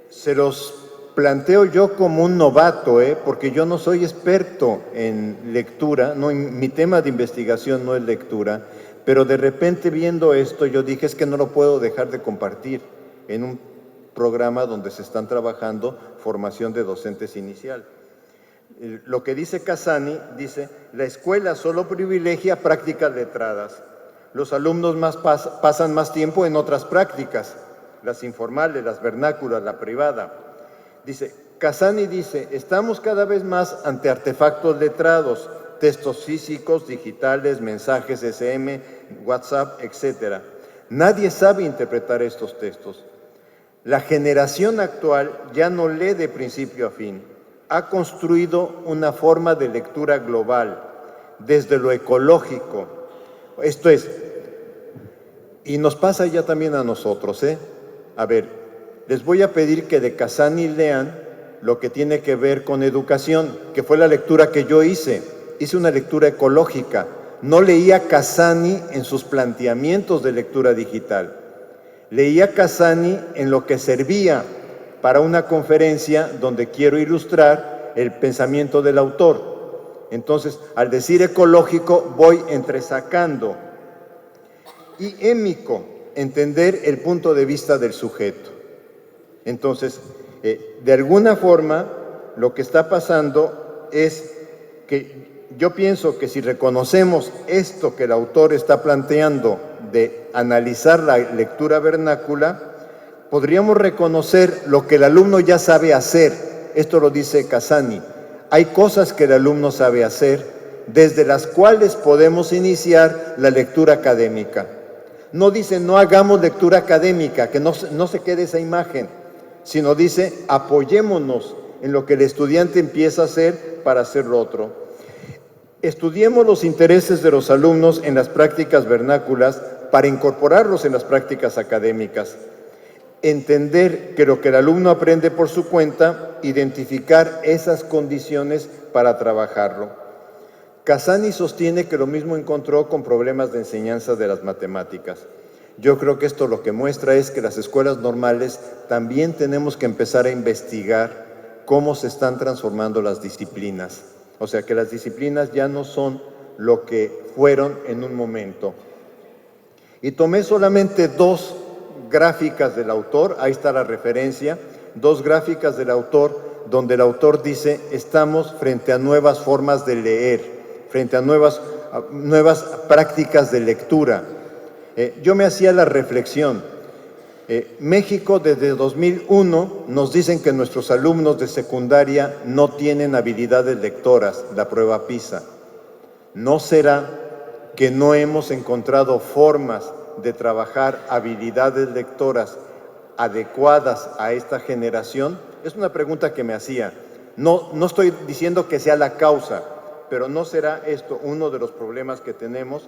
se los planteo yo como un novato, porque yo no soy experto en lectura, mi tema de investigación no es lectura, pero de repente viendo esto yo dije es que no lo puedo dejar de compartir en un programa donde se están trabajando formación de docentes inicial. Lo que dice Casani, dice, la escuela solo privilegia prácticas letradas. Los alumnos pasan más tiempo en otras prácticas, las informales, las vernáculas, la privada. Dice, Casani dice, estamos cada vez más ante artefactos letrados, textos físicos, digitales, mensajes SM, WhatsApp, etc. Nadie sabe interpretar estos textos. La generación actual ya no lee de principio a fin. Ha construido una forma de lectura global, desde lo ecológico. Esto es, y nos pasa ya también a nosotros, A ver, les voy a pedir que de Casani lean lo que tiene que ver con educación, que fue la lectura que yo hice. Hice una lectura ecológica. No leía Casani en sus planteamientos de lectura digital. Leía Casani en lo que servía para una conferencia donde quiero ilustrar el pensamiento del autor. Entonces, al decir ecológico, voy entresacando. Y émico, entender el punto de vista del sujeto. Entonces, de alguna forma, lo que está pasando es que yo pienso que si reconocemos esto que el autor está planteando de analizar la lectura vernácula, podríamos reconocer lo que el alumno ya sabe hacer. Esto lo dice Casani. Hay cosas que el alumno sabe hacer, desde las cuales podemos iniciar la lectura académica. No dice no hagamos lectura académica, que no se quede esa imagen, sino dice apoyémonos en lo que el estudiante empieza a hacer para hacer lo otro. Estudiemos los intereses de los alumnos en las prácticas vernáculas para incorporarlos en las prácticas académicas. Entender que lo que el alumno aprende por su cuenta, identificar esas condiciones para trabajarlo. Casani sostiene que lo mismo encontró con problemas de enseñanza de las matemáticas. Yo creo que esto lo que muestra es que las escuelas normales también tenemos que empezar a investigar cómo se están transformando las disciplinas. O sea, que las disciplinas ya no son lo que fueron en un momento. Y tomé solamente 2 gráficas del autor, ahí está la referencia, 2 gráficas del autor, donde el autor dice, estamos frente a nuevas formas de leer, frente a nuevas prácticas de lectura. Yo me hacía la reflexión, México desde 2001 nos dicen que nuestros alumnos de secundaria no tienen habilidades lectoras, la prueba PISA. ¿No será que no hemos encontrado formas de trabajar habilidades lectoras adecuadas a esta generación? Es una pregunta que me hacía. No estoy diciendo que sea la causa, pero ¿no será esto uno de los problemas que tenemos?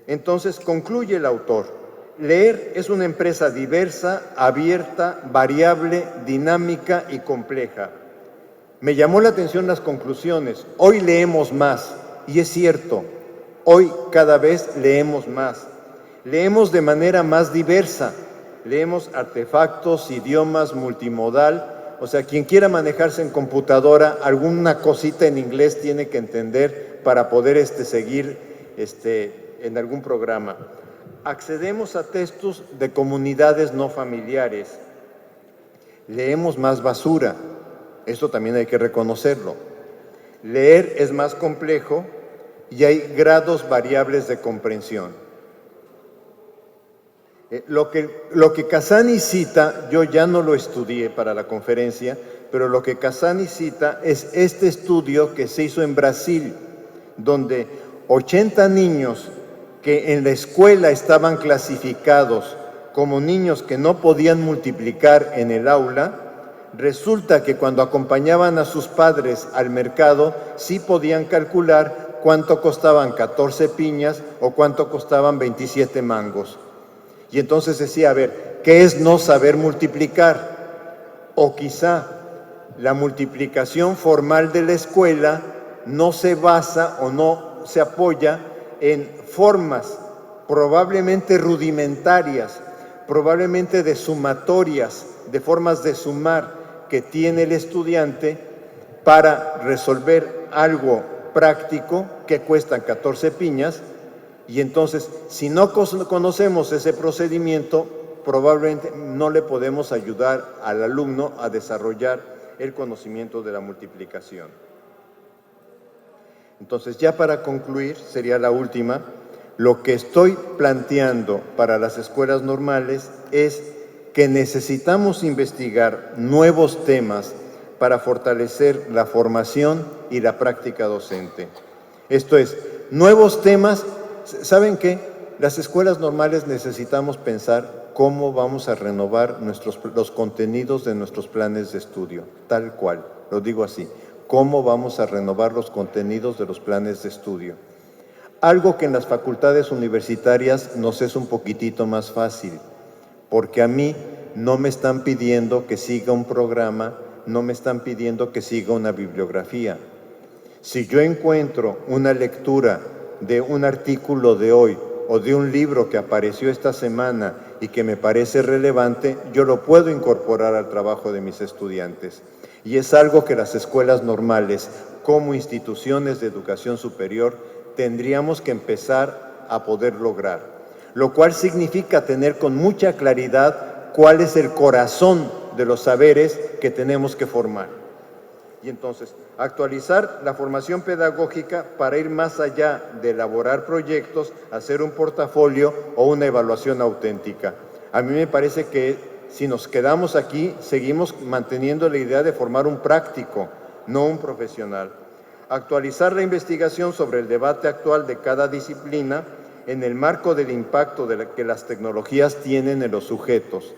Entonces concluye el autor. Leer es una empresa diversa, abierta, variable, dinámica y compleja. Me llamó la atención las conclusiones. Hoy leemos más, y es cierto, hoy cada vez leemos más. Leemos de manera más diversa, leemos artefactos, idiomas, multimodal. O sea, quien quiera manejarse en computadora, alguna cosita en inglés tiene que entender para poder seguir en algún programa. Accedemos a textos de comunidades no familiares. Leemos más basura, esto también hay que reconocerlo. Leer es más complejo y hay grados variables de comprensión. Lo que Casani cita, yo ya no lo estudié para la conferencia, pero lo que Casani cita es este estudio que se hizo en Brasil, donde 80 niños que en la escuela estaban clasificados como niños que no podían multiplicar en el aula, resulta que cuando acompañaban a sus padres al mercado, sí podían calcular cuánto costaban 14 piñas o cuánto costaban 27 mangos. Y entonces decía, a ver, ¿qué es no saber multiplicar? O quizá la multiplicación formal de la escuela no se basa o no se apoya en formas probablemente rudimentarias, probablemente de sumatorias, de formas de sumar que tiene el estudiante para resolver algo práctico que cuestan 14 piñas, y entonces si no conocemos ese procedimiento, probablemente no le podemos ayudar al alumno a desarrollar el conocimiento de la multiplicación. Entonces, ya para concluir, sería la última, lo que estoy planteando para las escuelas normales es que necesitamos investigar nuevos temas para fortalecer la formación y la práctica docente. Esto es, nuevos temas. ¿Saben qué? Las escuelas normales necesitamos pensar cómo vamos a renovar los contenidos de nuestros planes de estudio, tal cual, lo digo así. ¿Cómo vamos a renovar los contenidos de los planes de estudio? Algo que en las facultades universitarias nos es un poquitito más fácil, porque a mí no me están pidiendo que siga un programa, no me están pidiendo que siga una bibliografía. Si yo encuentro una lectura de un artículo de hoy o de un libro que apareció esta semana y que me parece relevante, yo lo puedo incorporar al trabajo de mis estudiantes. Y es algo que las escuelas normales, como instituciones de educación superior, tendríamos que empezar a poder lograr. Lo cual significa tener con mucha claridad cuál es el corazón de los saberes que tenemos que formar. Y entonces, actualizar la formación pedagógica para ir más allá de elaborar proyectos, hacer un portafolio o una evaluación auténtica. A mí me parece que si nos quedamos aquí, seguimos manteniendo la idea de formar un práctico, no un profesional. Actualizar la investigación sobre el debate actual de cada disciplina en el marco del impacto que las tecnologías tienen en los sujetos.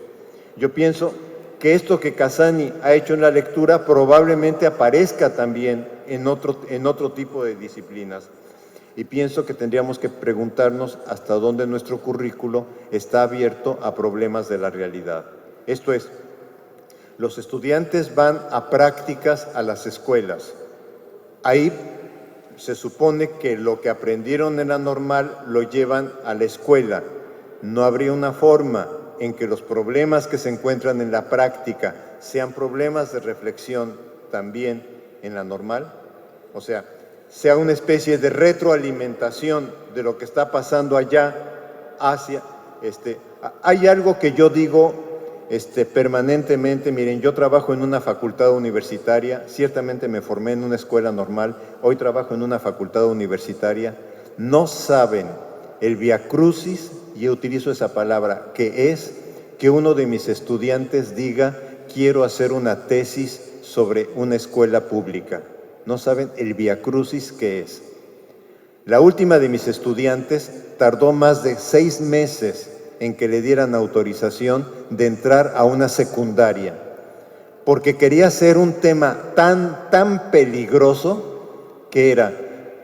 Yo pienso que esto que Casani ha hecho en la lectura probablemente aparezca también en otro tipo de disciplinas. Y pienso que tendríamos que preguntarnos hasta dónde nuestro currículo está abierto a problemas de la realidad. Esto es, los estudiantes van a prácticas a las escuelas. Ahí se supone que lo que aprendieron en la normal lo llevan a la escuela. ¿No habría una forma en que los problemas que se encuentran en la práctica sean problemas de reflexión también en la normal? O sea una especie de retroalimentación de lo que está pasando allá hacia… hay algo que yo digo permanentemente. Miren, yo trabajo en una facultad universitaria, ciertamente me formé en una escuela normal, hoy trabajo en una facultad universitaria. No saben el viacrucis, y utilizo esa palabra, que es que uno de mis estudiantes diga: quiero hacer una tesis sobre una escuela pública. No saben el viacrucis que es. La última de mis estudiantes tardó más de 6 meses en que le dieran autorización de entrar a una secundaria, porque quería hacer un tema tan peligroso que era: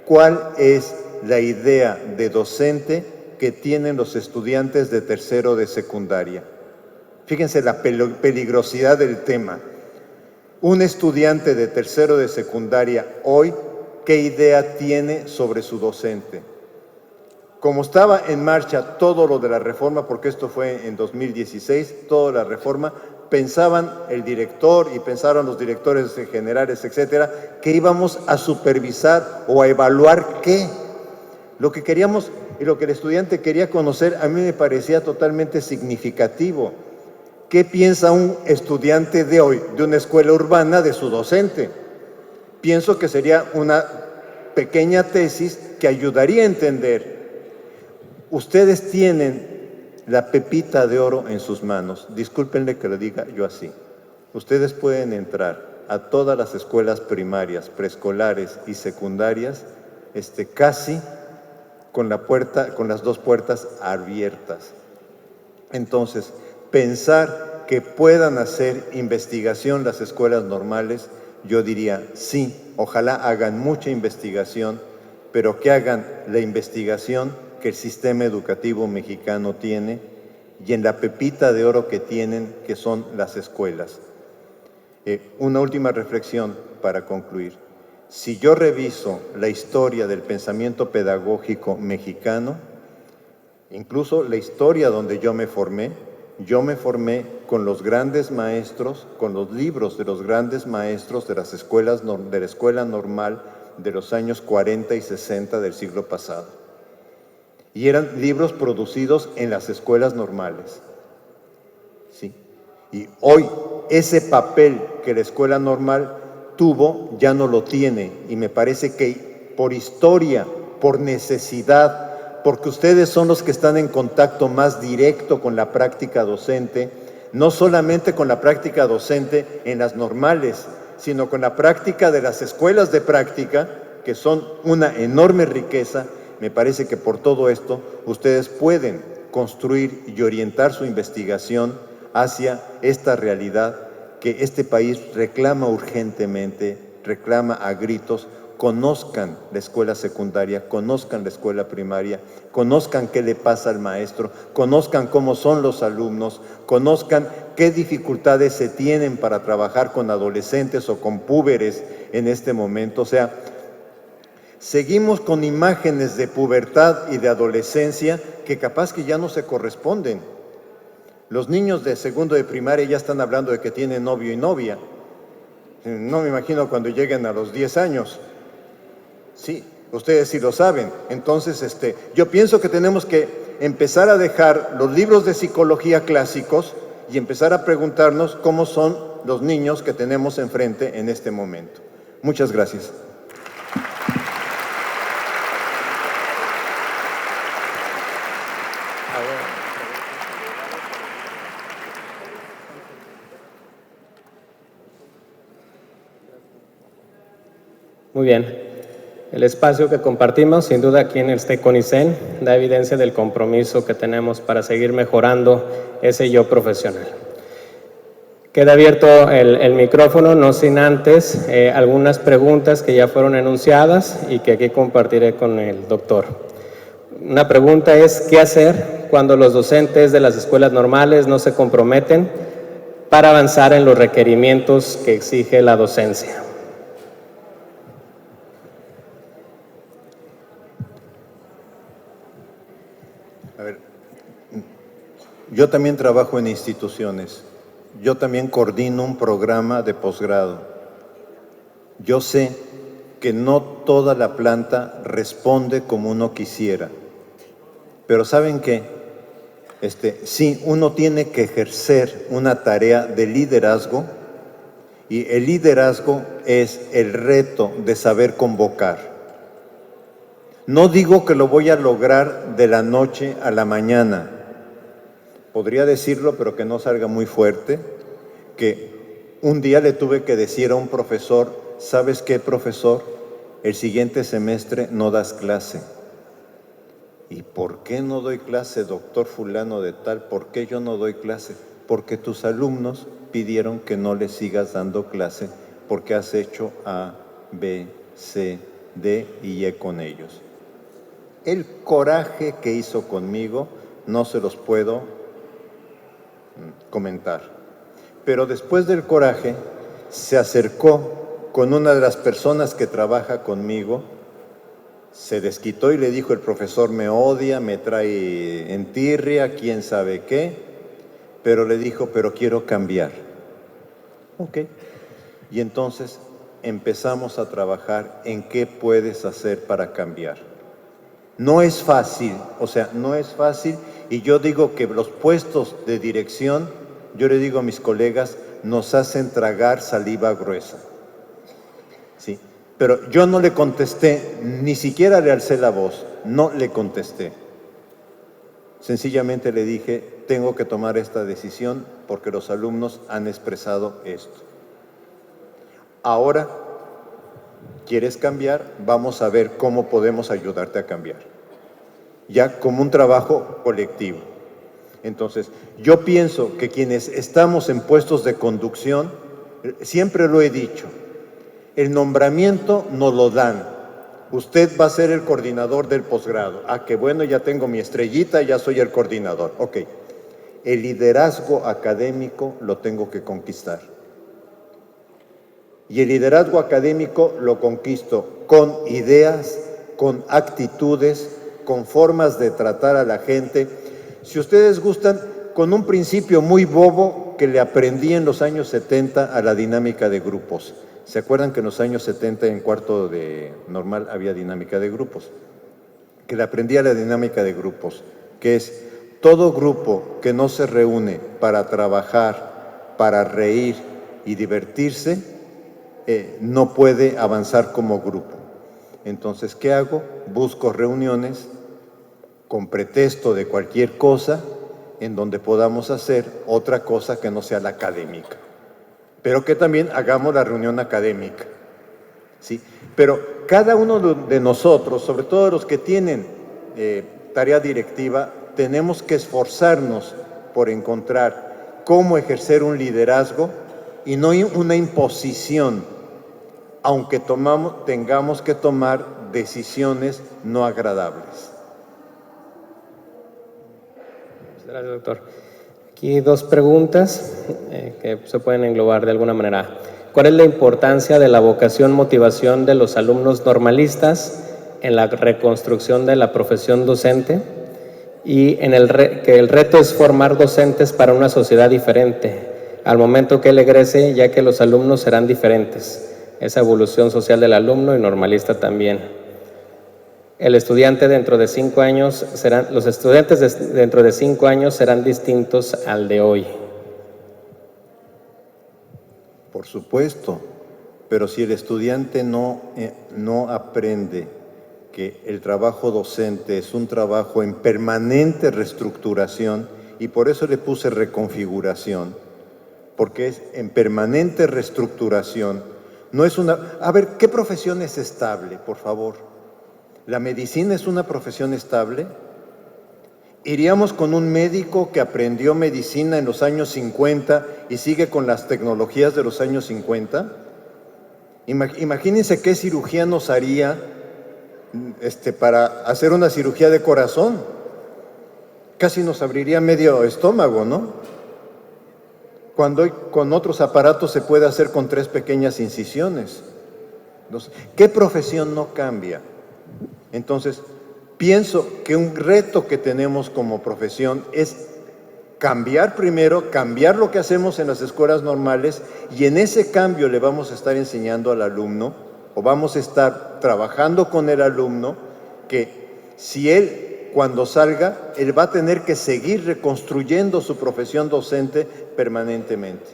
¿cuál es la idea de docente que tienen los estudiantes de tercero de secundaria? Fíjense la peligrosidad del tema. Un estudiante de tercero de secundaria hoy, ¿qué idea tiene sobre su docente? Como estaba en marcha todo lo de la reforma, porque esto fue en 2016, toda la reforma, pensaban el director y pensaron los directores generales, etcétera, que íbamos a supervisar o a evaluar qué. Lo que queríamos y lo que el estudiante quería conocer, a mí me parecía totalmente significativo. ¿Qué piensa un estudiante de hoy, de una escuela urbana, de su docente? Pienso que sería una pequeña tesis que ayudaría a entender. Ustedes tienen la pepita de oro en sus manos. Discúlpenle que lo diga yo así. Ustedes pueden entrar a todas las escuelas primarias, preescolares y secundarias, casi con las 2 puertas abiertas. Entonces, pensar que puedan hacer investigación las escuelas normales, yo diría sí, ojalá hagan mucha investigación, pero que hagan la investigación que el sistema educativo mexicano tiene y en la pepita de oro que tienen, que son las escuelas. Una última reflexión para concluir. Si yo reviso la historia del pensamiento pedagógico mexicano, incluso la historia donde yo me formé con los grandes maestros, con los libros de los grandes maestros de las escuelas, de la escuela normal de los años 40 y 60 del siglo pasado. Y eran libros producidos en las escuelas normales. ¿Sí? Y hoy ese papel que la escuela normal tuvo ya no lo tiene, y me parece que por historia, por necesidad, porque ustedes son los que están en contacto más directo con la práctica docente, no solamente con la práctica docente en las normales, sino con la práctica de las escuelas de práctica, que son una enorme riqueza. Me parece que por todo esto ustedes pueden construir y orientar su investigación hacia esta realidad que este país reclama urgentemente, reclama a gritos. Conozcan la escuela secundaria, conozcan la escuela primaria, conozcan qué le pasa al maestro, conozcan cómo son los alumnos, conozcan qué dificultades se tienen para trabajar con adolescentes o con púberes en este momento. O sea, seguimos con imágenes de pubertad y de adolescencia que capaz que ya no se corresponden. Los niños de segundo de primaria ya están hablando de que tienen novio y novia. No me imagino cuando lleguen a los 10 años. Sí, ustedes sí lo saben. Entonces, yo pienso que tenemos que empezar a dejar los libros de psicología clásicos y empezar a preguntarnos cómo son los niños que tenemos enfrente en este momento. Muchas gracias.
Muy bien. El espacio que compartimos, sin duda aquí en el CONICEN, da evidencia del compromiso que tenemos para seguir mejorando ese yo profesional. Queda abierto el micrófono, no sin antes algunas preguntas que ya fueron enunciadas y que aquí compartiré con el doctor. Una pregunta es, ¿qué hacer cuando los docentes de las escuelas normales no se comprometen para avanzar en los requerimientos que exige la docencia?
A ver, yo también trabajo en instituciones. Yo también coordino un programa de posgrado. Yo sé que no toda la planta responde como uno quisiera. Pero ¿saben qué? Sí, uno tiene que ejercer una tarea de liderazgo y el liderazgo es el reto de saber convocar. No digo que lo voy a lograr de la noche a la mañana. Podría decirlo, pero que no salga muy fuerte, que un día le tuve que decir a un profesor, ¿sabes qué, profesor? El siguiente semestre no das clase. ¿Y por qué no doy clase, doctor fulano de tal? ¿Por qué yo no doy clase? Porque tus alumnos pidieron que no les sigas dando clase porque has hecho A, B, C, D y E con ellos. El coraje que hizo conmigo no se los puedo comentar. Pero después del coraje se acercó con una de las personas que trabaja conmigo, se desquitó y le dijo, el profesor me odia, me trae en tirria, quién sabe qué, pero le dijo, pero quiero cambiar. Ok. Y entonces empezamos a trabajar en qué puedes hacer para cambiar. No es fácil, no es fácil, y yo digo que los puestos de dirección, yo le digo a mis colegas, nos hacen tragar saliva gruesa. Sí, pero yo no le contesté, ni siquiera le alcé la voz, no le contesté. Sencillamente le dije, tengo que tomar esta decisión porque los alumnos han expresado esto. Ahora, ¿quieres cambiar? Vamos a ver cómo podemos ayudarte a cambiar. Ya como un trabajo colectivo. Entonces, yo pienso que quienes estamos en puestos de conducción, siempre lo he dicho, el nombramiento nos lo dan. Usted va a ser el coordinador del posgrado. Ah, qué bueno, ya tengo mi estrellita, ya soy el coordinador. Ok. El liderazgo académico lo tengo que conquistar. Y el liderazgo académico lo conquisto con ideas, con actitudes, con formas de tratar a la gente. Si ustedes gustan, con un principio muy bobo que le aprendí en los años 70 a la dinámica de grupos. ¿Se acuerdan que en los años 70 en cuarto de normal había dinámica de grupos? Que le aprendí a la dinámica de grupos, que es todo grupo que no se reúne para trabajar, para reír y divertirse, no puede avanzar como grupo. Entonces, ¿qué hago? Busco reuniones con pretexto de cualquier cosa en donde podamos hacer otra cosa que no sea la académica, pero que también hagamos la reunión académica, ¿sí? Pero cada uno de nosotros, sobre todo los que tienen tarea directiva, tenemos que esforzarnos por encontrar cómo ejercer un liderazgo y no una imposición, aunque tengamos que tomar decisiones no agradables.
Gracias, doctor. Aquí dos preguntas que se pueden englobar de alguna manera. ¿Cuál es la importancia de la vocación-motivación de los alumnos normalistas en la reconstrucción de la profesión docente? Y en que el reto es formar docentes para una sociedad diferente al momento que él egrese, ya que los alumnos serán diferentes. Esa evolución social del alumno y normalista también. El estudiante dentro de 5 años los estudiantes dentro de 5 años serán distintos al de hoy.
Por supuesto, pero si el estudiante no aprende que el trabajo docente es un trabajo en permanente reestructuración, y por eso le puse reconfiguración, porque es en permanente reestructuración, no es una... A ver, ¿qué profesión es estable, por favor? ¿La medicina es una profesión estable? ¿Iríamos con un médico que aprendió medicina en los años 50 y sigue con las tecnologías de los años 50? Imagínense qué cirugía nos haría para hacer una cirugía de corazón. Casi nos abriría medio estómago, ¿no? Cuando con otros aparatos se puede hacer con 3 pequeñas incisiones. Entonces, ¿qué profesión no cambia? Entonces, pienso que un reto que tenemos como profesión es cambiar primero, cambiar lo que hacemos en las escuelas normales, y en ese cambio le vamos a estar enseñando al alumno, o vamos a estar trabajando con el alumno, que si él, cuando salga, él va a tener que seguir reconstruyendo su profesión docente permanentemente.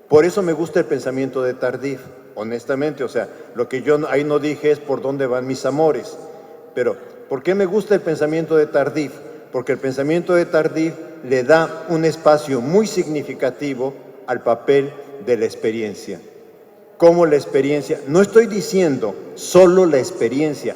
Por eso me gusta el pensamiento de Tardif, honestamente. O sea, lo que yo ahí no dije es por dónde van mis amores, pero ¿por qué me gusta el pensamiento de Tardif? Porque el pensamiento de Tardif le da un espacio muy significativo al papel de la experiencia. Como la experiencia, no estoy diciendo solo la experiencia,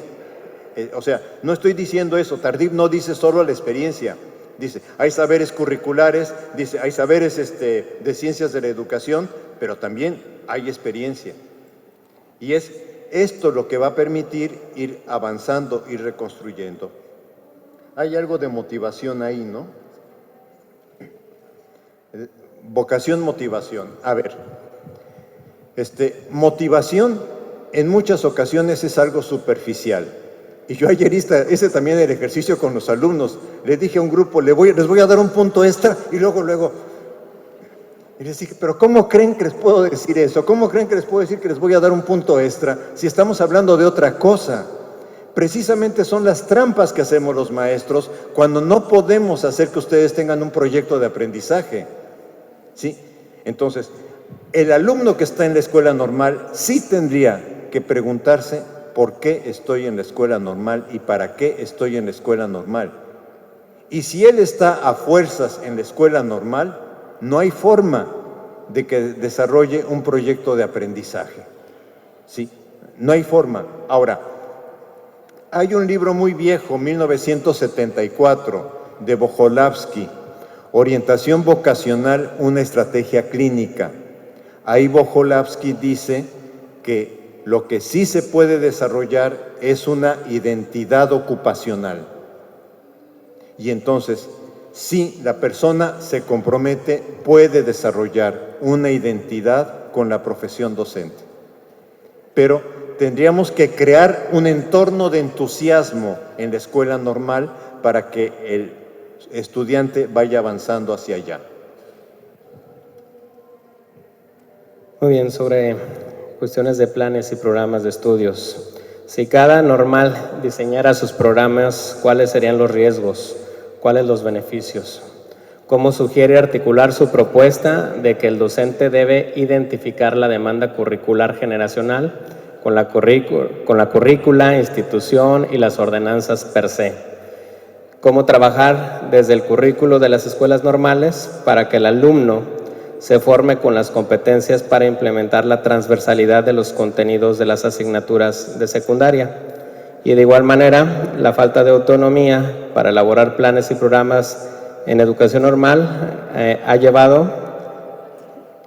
o sea, no estoy diciendo eso. Tardif no dice solo la experiencia, dice, hay saberes curriculares, dice, hay saberes de ciencias de la educación, pero también hay experiencia. Y es esto lo que va a permitir ir avanzando y reconstruyendo. Hay algo de motivación ahí, ¿no? Vocación, motivación. A ver, motivación en muchas ocasiones es algo superficial. Y yo ayer hice también el ejercicio con los alumnos. Les dije a un grupo, les voy a dar un punto extra, y luego, y les dije, pero ¿cómo creen que les puedo decir eso? ¿Cómo creen que les puedo decir que les voy a dar un punto extra si estamos hablando de otra cosa? Precisamente son las trampas que hacemos los maestros cuando no podemos hacer que ustedes tengan un proyecto de aprendizaje, ¿sí? Entonces, el alumno que está en la escuela normal sí tendría que preguntarse por qué estoy en la escuela normal y para qué estoy en la escuela normal. Y si él está a fuerzas en la escuela normal, no hay forma de que desarrolle un proyecto de aprendizaje, ¿sí? No hay forma. Ahora, hay un libro muy viejo, 1974, de Bojolavsky, Orientación vocacional, una estrategia clínica. Ahí Bojolavsky dice que lo que sí se puede desarrollar es una identidad ocupacional. Y entonces, si la persona se compromete, puede desarrollar una identidad con la profesión docente. Pero tendríamos que crear un entorno de entusiasmo en la escuela normal para que el estudiante vaya avanzando hacia allá.
Muy bien, sobre cuestiones de planes y programas de estudios. Si cada normal diseñara sus programas, ¿cuáles serían los riesgos? ¿Cuáles los beneficios? ¿Cómo sugiere articular su propuesta de que el docente debe identificar la demanda curricular generacional con la currícula, institución y las ordenanzas per se? ¿Cómo trabajar desde el currículo de las escuelas normales para que el alumno se forme con las competencias para implementar la transversalidad de los contenidos de las asignaturas de secundaria? Y de igual manera, la falta de autonomía para elaborar planes y programas en educación normal ha llevado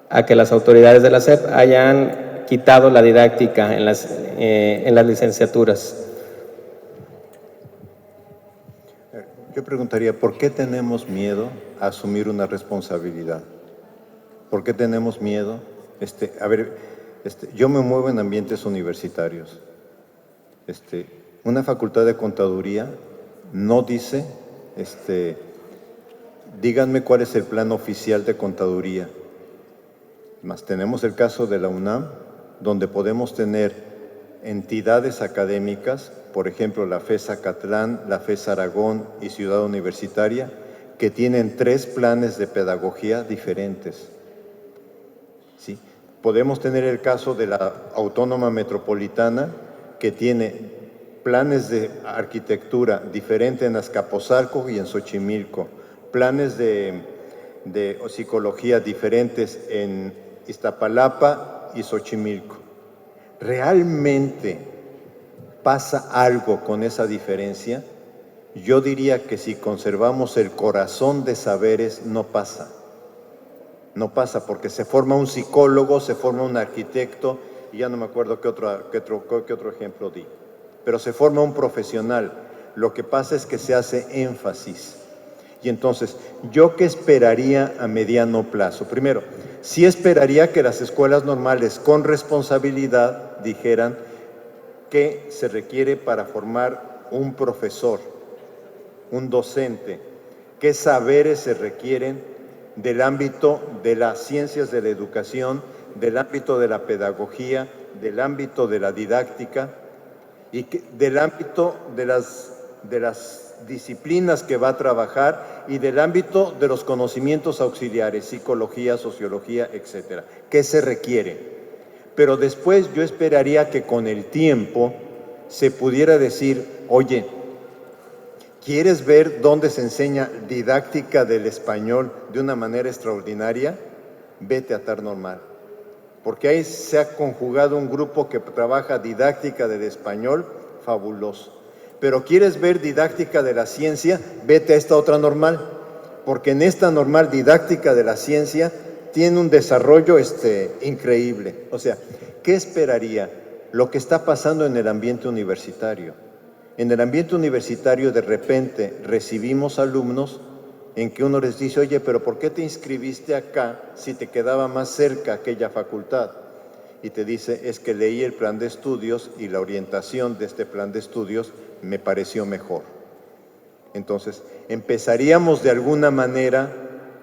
a que las autoridades de la SEP hayan quitado la didáctica en las licenciaturas.
Yo preguntaría, ¿por qué tenemos miedo a asumir una responsabilidad? ¿Por qué tenemos miedo? Yo me muevo en ambientes universitarios. Una facultad de contaduría no dice, díganme cuál es el plan oficial de contaduría. Más tenemos el caso de la UNAM, donde podemos tener entidades académicas, por ejemplo la FES Acatlán, la FES Aragón y Ciudad Universitaria, que tienen 3 planes de pedagogía diferentes. ¿Sí? Podemos tener el caso de la Autónoma Metropolitana, que tiene planes de arquitectura diferentes en Azcapotzalco y en Xochimilco, planes de psicología diferentes en Iztapalapa y Xochimilco. ¿Realmente pasa algo con esa diferencia? Yo diría que si conservamos el corazón de saberes, no pasa. No pasa porque se forma un psicólogo, se forma un arquitecto, y ya no me acuerdo qué otro ejemplo di, pero se forma un profesional. Lo que pasa es que se hace énfasis. Y entonces, ¿yo qué esperaría a mediano plazo? Primero, sí esperaría que las escuelas normales con responsabilidad dijeran qué se requiere para formar un profesor, un docente, qué saberes se requieren del ámbito de las ciencias de la educación, del ámbito de la pedagogía, del ámbito de la didáctica y del ámbito de las disciplinas que va a trabajar y del ámbito de los conocimientos auxiliares, psicología, sociología, etcétera. ¿Qué se requiere? Pero después yo esperaría que con el tiempo se pudiera decir, oye, ¿quieres ver dónde se enseña didáctica del español de una manera extraordinaria? Vete a TAR Normal, porque ahí se ha conjugado un grupo que trabaja didáctica del español fabuloso. Pero ¿quieres ver didáctica de la ciencia? Vete a esta otra normal, porque en esta normal didáctica de la ciencia tiene un desarrollo increíble. O sea, ¿qué esperaría? Lo que está pasando en el ambiente universitario. En el ambiente universitario de repente recibimos alumnos en que uno les dice, oye, pero ¿por qué te inscribiste acá si te quedaba más cerca aquella facultad? Y te dice, es que leí el plan de estudios y la orientación de este plan de estudios me pareció mejor. Entonces, empezaríamos de alguna manera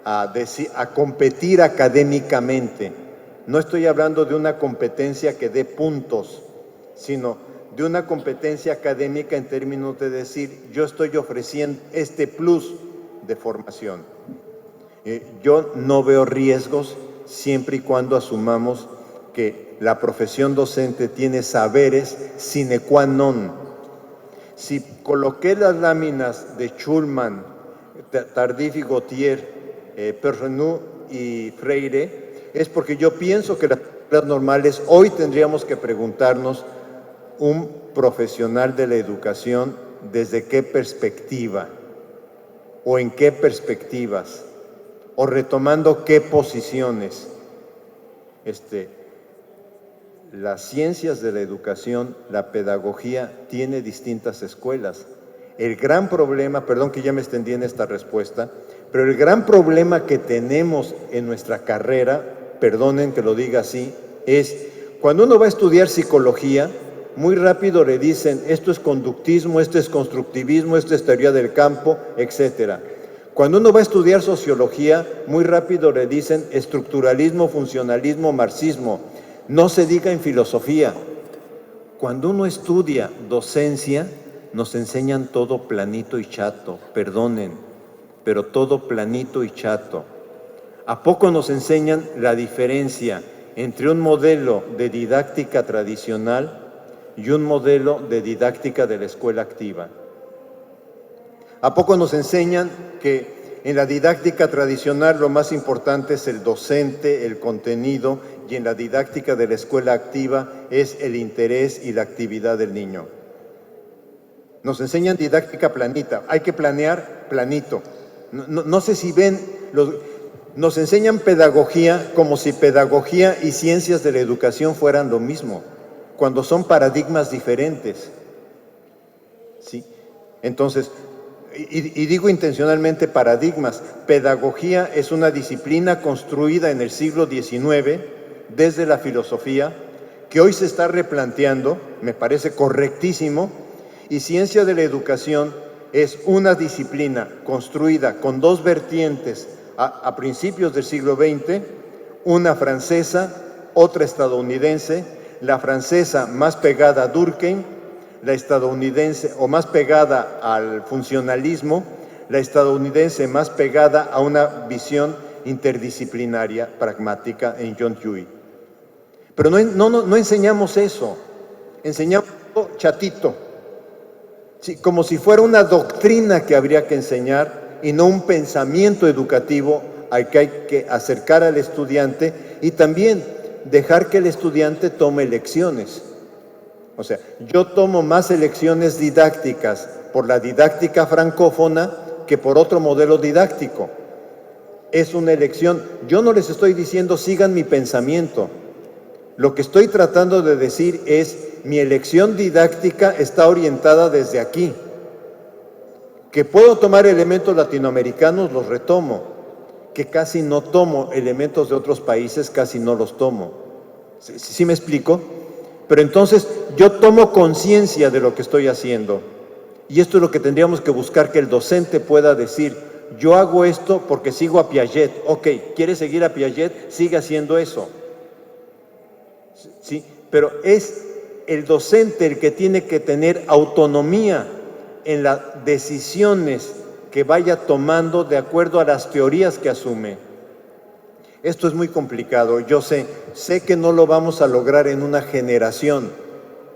a competir académicamente. No estoy hablando de una competencia que dé puntos, sino de una competencia académica en términos de decir, yo estoy ofreciendo este plus de formación. Yo no veo riesgos siempre y cuando asumamos que la profesión docente tiene saberes sine qua non. Si coloqué las láminas de Schulman, Tardif y Gautier, Perrenot y Freire, es porque yo pienso que las escuelas normales hoy tendríamos que preguntarnos un profesional de la educación desde qué perspectiva o en qué perspectivas o retomando qué posiciones. Las ciencias de la educación, la pedagogía, tiene distintas escuelas. El gran problema, perdón que ya me extendí en esta respuesta, pero el gran problema que tenemos en nuestra carrera, perdonen que lo diga así, es cuando uno va a estudiar psicología, muy rápido le dicen, esto es conductismo, esto es constructivismo, esto es teoría del campo, etcétera. Cuando uno va a estudiar sociología, muy rápido le dicen estructuralismo, funcionalismo, marxismo. No se diga en filosofía. Cuando uno estudia docencia, nos enseñan todo planito y chato, perdonen, pero todo planito y chato. ¿A poco nos enseñan la diferencia entre un modelo de didáctica tradicional y un modelo de didáctica de la escuela activa? ¿A poco nos enseñan que en la didáctica tradicional lo más importante es el docente, el contenido, y en la didáctica de la escuela activa es el interés y la actividad del niño? Nos enseñan didáctica planita, hay que planear planito. No sé si ven, nos enseñan pedagogía como si pedagogía y ciencias de la educación fueran lo mismo, cuando son paradigmas diferentes. ¿Sí? Entonces, y digo intencionalmente paradigmas, pedagogía es una disciplina construida en el siglo XIX desde la filosofía, que hoy se está replanteando, me parece correctísimo, y ciencia de la educación es una disciplina construida con dos vertientes a principios del siglo XX, una francesa, otra estadounidense, la francesa más pegada a Durkheim, la estadounidense o más pegada al funcionalismo, la estadounidense más pegada a una visión interdisciplinaria, pragmática en John Dewey. Pero no enseñamos eso, enseñamos chatito, ¿sí? Como si fuera una doctrina que habría que enseñar y no un pensamiento educativo al que hay que acercar al estudiante y también dejar que el estudiante tome lecciones. O sea, yo tomo más elecciones didácticas por la didáctica francófona que por otro modelo didáctico. Es una elección. Yo no les estoy diciendo sigan mi pensamiento. Lo que estoy tratando de decir es mi elección didáctica está orientada desde aquí. Que puedo tomar elementos latinoamericanos, los retomo. Que casi no tomo elementos de otros países, casi no los tomo. ¿Sí me explico? Pero entonces yo tomo conciencia de lo que estoy haciendo. Y esto es lo que tendríamos que buscar, que el docente pueda decir, yo hago esto porque sigo a Piaget. Ok, ¿quieres seguir a Piaget? Sigue haciendo eso. Sí, pero es el docente el que tiene que tener autonomía en las decisiones que vaya tomando de acuerdo a las teorías que asume. Esto es muy complicado, yo sé que no lo vamos a lograr en una generación,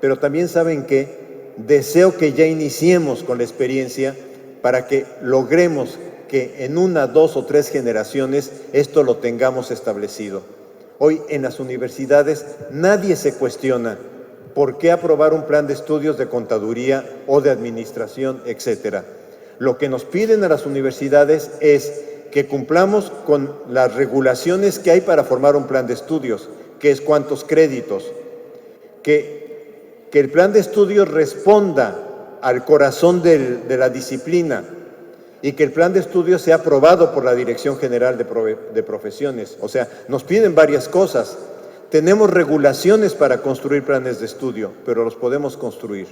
pero también saben que deseo que ya iniciemos con la experiencia para que logremos que en 1, 2 o 3 generaciones esto lo tengamos establecido. Hoy en las universidades nadie se cuestiona por qué aprobar un plan de estudios de contaduría o de administración, etcétera. Lo que nos piden a las universidades es que cumplamos con las regulaciones que hay para formar un plan de estudios, que es cuántos créditos, que el plan de estudios responda al corazón de la disciplina y que el plan de estudios sea aprobado por la Dirección General de Profesiones. O sea, nos piden varias cosas. Tenemos regulaciones para construir planes de estudio, pero los podemos construir.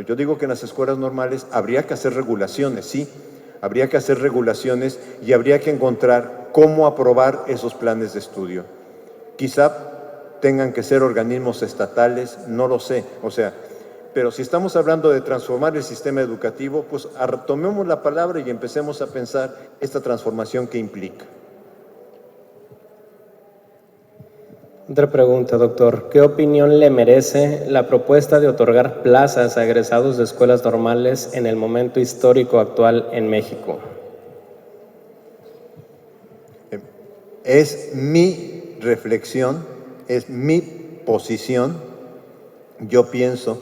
Yo digo que en las escuelas normales habría que hacer regulaciones, sí, habría que hacer regulaciones y habría que encontrar cómo aprobar esos planes de estudio. Quizá tengan que ser organismos estatales, no lo sé, o sea, pero si estamos hablando de transformar el sistema educativo, pues tomemos la palabra y empecemos a pensar esta transformación que implica.
Otra pregunta, doctor. ¿Qué opinión le merece la propuesta de otorgar plazas a egresados de escuelas normales en el momento histórico actual en México?
Es mi reflexión, es mi posición. Yo pienso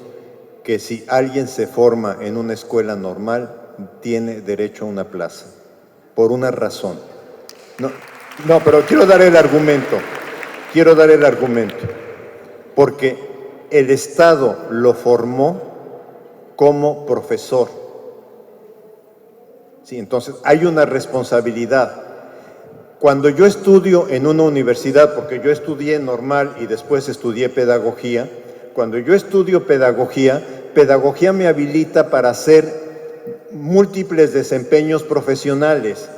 que si alguien se forma en una escuela normal, tiene derecho a una plaza, por una razón. No, pero quiero dar el argumento. Porque el Estado lo formó como profesor. Sí, entonces hay una responsabilidad. Cuando yo estudio en una universidad, porque yo estudié normal y después estudié pedagogía, cuando yo estudio pedagogía me habilita para hacer múltiples desempeños profesionales,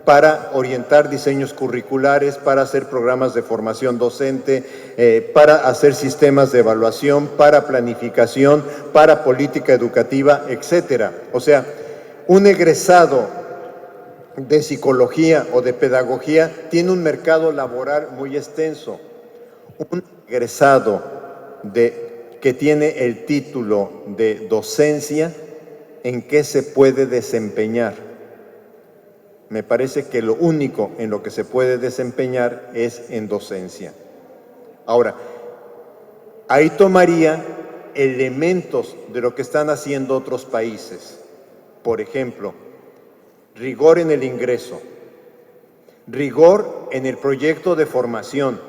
para orientar diseños curriculares, para hacer programas de formación docente, para hacer sistemas de evaluación, para planificación, para política educativa, etcétera. O sea, un egresado de psicología o de pedagogía tiene un mercado laboral muy extenso. Un egresado que tiene el título de docencia, ¿en qué se puede desempeñar? Me parece que lo único en lo que se puede desempeñar es en docencia. Ahora, ahí tomaría elementos de lo que están haciendo otros países. Por ejemplo, rigor en el ingreso, rigor en el proyecto de formación.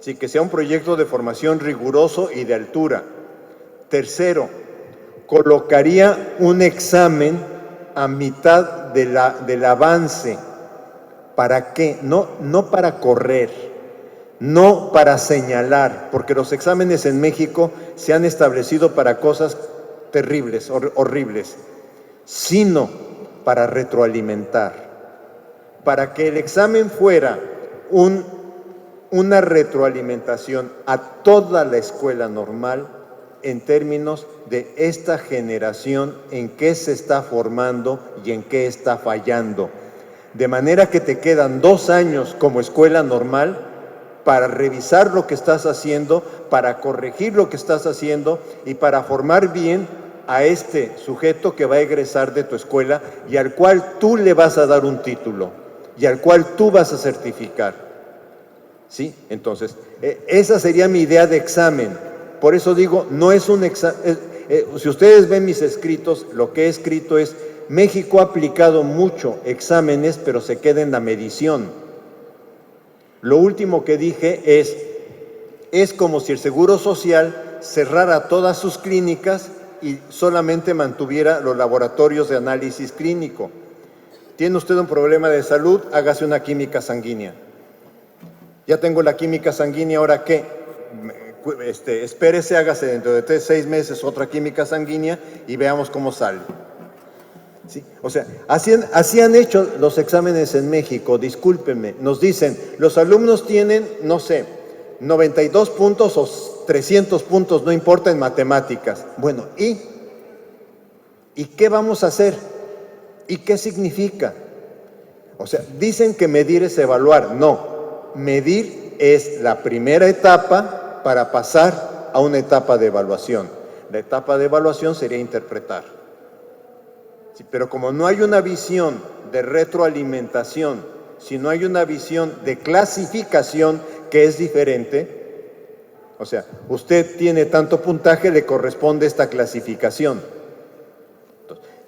Sí, que sea un proyecto de formación riguroso y de altura. Tercero, colocaría un examen a mitad del avance. ¿Para qué? No para correr, no para señalar, porque los exámenes en México se han establecido para cosas terribles, horribles, sino para retroalimentar, para que el examen fuera una retroalimentación a toda la escuela normal en términos de esta generación, en qué se está formando y en qué está fallando. De manera que te quedan 2 años como escuela normal para revisar lo que estás haciendo, para corregir lo que estás haciendo y para formar bien a este sujeto que va a egresar de tu escuela y al cual tú le vas a dar un título y al cual tú vas a certificar. ¿Sí? Entonces, esa sería mi idea de examen. Por eso digo, no es un examen, Si ustedes ven mis escritos, lo que he escrito es, México ha aplicado mucho exámenes, pero se queda en la medición. Lo último que dije es como si el Seguro Social cerrara todas sus clínicas y solamente mantuviera los laboratorios de análisis clínico. ¿Tiene usted un problema de salud? Hágase una química sanguínea. Ya tengo la química sanguínea, ¿ahora qué? Espérese, hágase dentro de 6 meses otra química sanguínea y veamos cómo sale. ¿Sí? O sea, así han hecho los exámenes en México, discúlpenme. Nos dicen, los alumnos tienen, no sé, 92 puntos o 300 puntos, no importa, en matemáticas. Bueno, ¿y qué vamos a hacer? ¿Y qué significa? O sea, dicen que medir es evaluar. No, medir es la primera etapa para pasar a una etapa de evaluación. La etapa de evaluación sería interpretar. Sí, pero como no hay una visión de retroalimentación, si no hay una visión de clasificación, que es diferente, o sea, usted tiene tanto puntaje, le corresponde esta clasificación.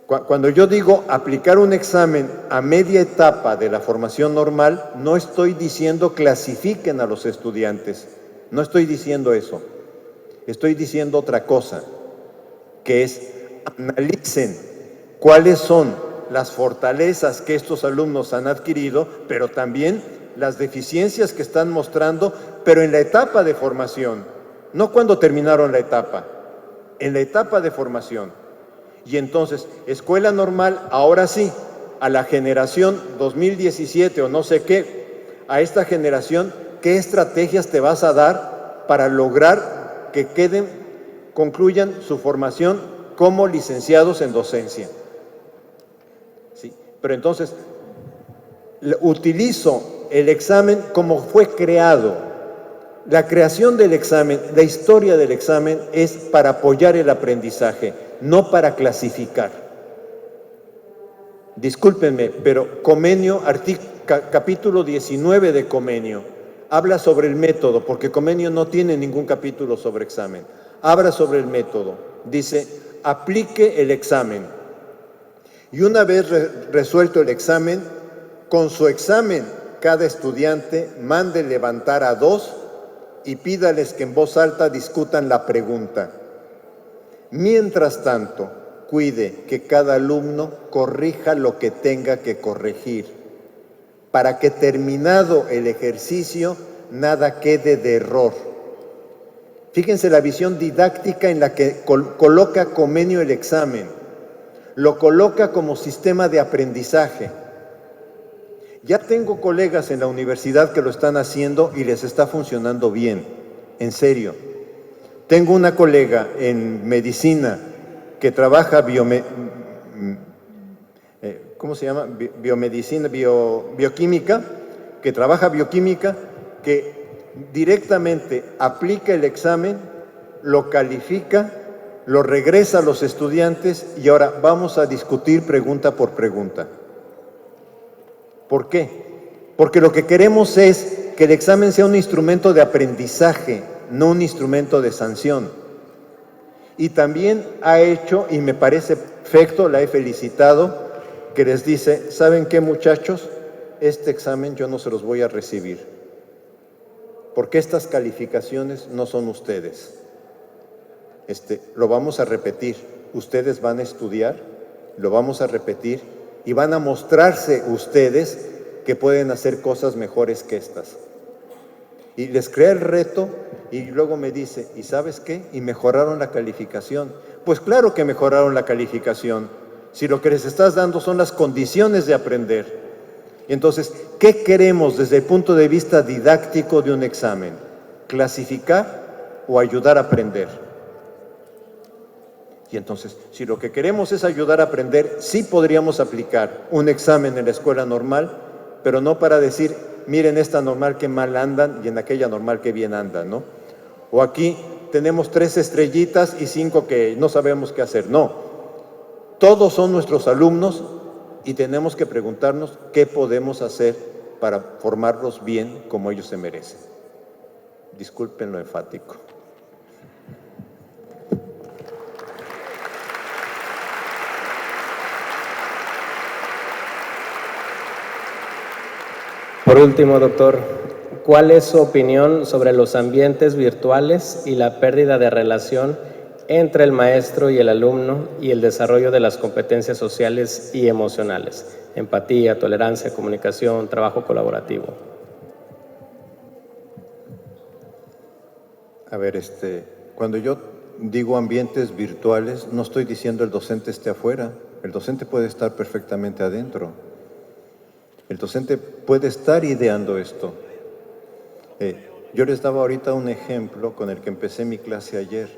Cuando yo digo aplicar un examen a media etapa de la formación normal, no estoy diciendo clasifiquen a los estudiantes, no estoy diciendo eso, estoy diciendo otra cosa, que es analicen cuáles son las fortalezas que estos alumnos han adquirido, pero también las deficiencias que están mostrando, pero en la etapa de formación, no cuando terminaron la etapa, en la etapa de formación. Y entonces, escuela normal, ahora sí, a la generación 2017 o no sé qué, a esta generación, ¿qué estrategias te vas a dar para lograr que concluyan su formación como licenciados en docencia? ¿Sí? Pero entonces, utilizo el examen como fue creado. La creación del examen, la historia del examen es para apoyar el aprendizaje, no para clasificar. Discúlpenme, pero Comenio, capítulo 19 de Comenio, habla sobre el método, porque Comenio no tiene ningún capítulo sobre examen. Habla sobre el método. Dice, aplique el examen. Y una vez resuelto el examen, con su examen, cada estudiante mande levantar a 2 y pídales que en voz alta discutan la pregunta. Mientras tanto, cuide que cada alumno corrija lo que tenga que corregir, para que terminado el ejercicio, nada quede de error. Fíjense la visión didáctica en la que coloca Comenio el examen. Lo coloca como sistema de aprendizaje. Ya tengo colegas en la universidad que lo están haciendo y les está funcionando bien, en serio. Tengo una colega en medicina que trabaja bioquímica, que trabaja bioquímica, que directamente aplica el examen, lo califica, lo regresa a los estudiantes y ahora vamos a discutir pregunta por pregunta. ¿Por qué? Porque lo que queremos es que el examen sea un instrumento de aprendizaje, no un instrumento de sanción. Y también ha hecho, y me parece perfecto, la he felicitado, que les dice, ¿saben qué, muchachos? Este examen yo no se los voy a recibir, porque estas calificaciones no son ustedes. Lo vamos a repetir, ustedes van a estudiar, lo vamos a repetir, y van a mostrarse ustedes que pueden hacer cosas mejores que estas. Y les crea el reto y luego me dice, ¿y sabes qué? Y mejoraron la calificación. Pues claro que mejoraron la calificación, si lo que les estás dando son las condiciones de aprender. Y entonces, ¿qué queremos desde el punto de vista didáctico de un examen? ¿Clasificar o ayudar a aprender? Y entonces, si lo que queremos es ayudar a aprender, sí podríamos aplicar un examen en la escuela normal, pero no para decir, miren esta normal que mal andan y en aquella normal que bien andan, ¿no? O aquí tenemos 3 estrellitas y 5 que no sabemos qué hacer. No, todos son nuestros alumnos y tenemos que preguntarnos qué podemos hacer para formarlos bien como ellos se merecen. Disculpen lo enfático.
Por último, doctor, ¿cuál es su opinión sobre los ambientes virtuales y la pérdida de relación entre el maestro y el alumno y el desarrollo de las competencias sociales y emocionales? Empatía, tolerancia, comunicación, trabajo colaborativo.
A ver, cuando yo digo ambientes virtuales, no estoy diciendo el docente esté afuera. El docente puede estar perfectamente adentro. El docente puede estar ideando esto. Yo les daba ahorita un ejemplo con el que empecé mi clase ayer.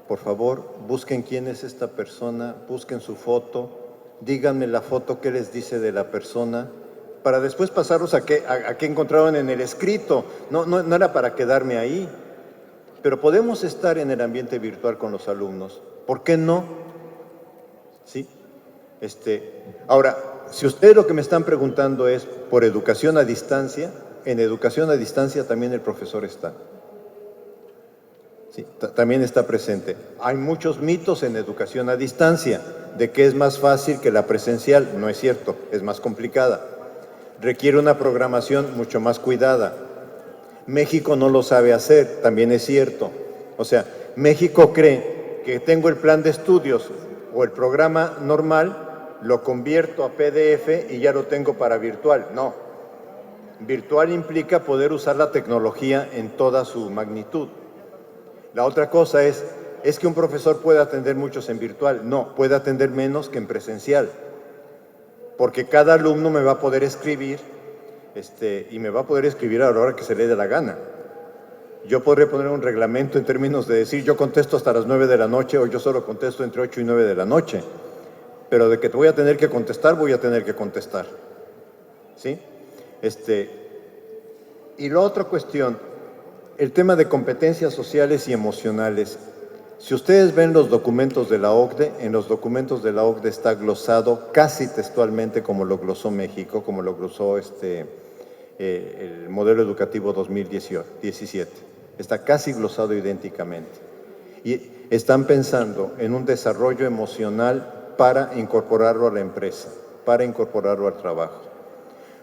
Por favor, busquen quién es esta persona, busquen su foto, díganme la foto, qué les dice de la persona, para después pasarlos a qué encontraron en el escrito. No era para quedarme ahí. Pero podemos estar en el ambiente virtual con los alumnos. ¿Por qué no? ¿Sí? Ahora, si ustedes lo que me están preguntando es por educación a distancia, en educación a distancia también el profesor está. Sí, también está presente. Hay muchos mitos en educación a distancia, de que es más fácil que la presencial. No es cierto, es más complicada. Requiere una programación mucho más cuidada. México no lo sabe hacer, también es cierto. O sea, México cree que tengo el plan de estudios o el programa normal, lo convierto a PDF y ya lo tengo para virtual. No. Virtual implica poder usar la tecnología en toda su magnitud. La otra cosa es que un profesor puede atender muchos en virtual. No, puede atender menos que en presencial. Porque cada alumno me va a poder escribir y me va a poder escribir a la hora que se le dé la gana. Yo podré poner un reglamento en términos de decir yo contesto hasta las 9 de la noche o yo solo contesto entre 8 y 9 de la noche. Pero de que te voy a tener que contestar, voy a tener que contestar. ¿Sí? Y la otra cuestión, el tema de competencias sociales y emocionales. Si ustedes ven los documentos de la OCDE, en los documentos de la OCDE está glosado casi textualmente como lo glosó México, como lo glosó el modelo educativo 2017. Está casi glosado idénticamente. Y están pensando en un desarrollo emocional para incorporarlo a la empresa, para incorporarlo al trabajo.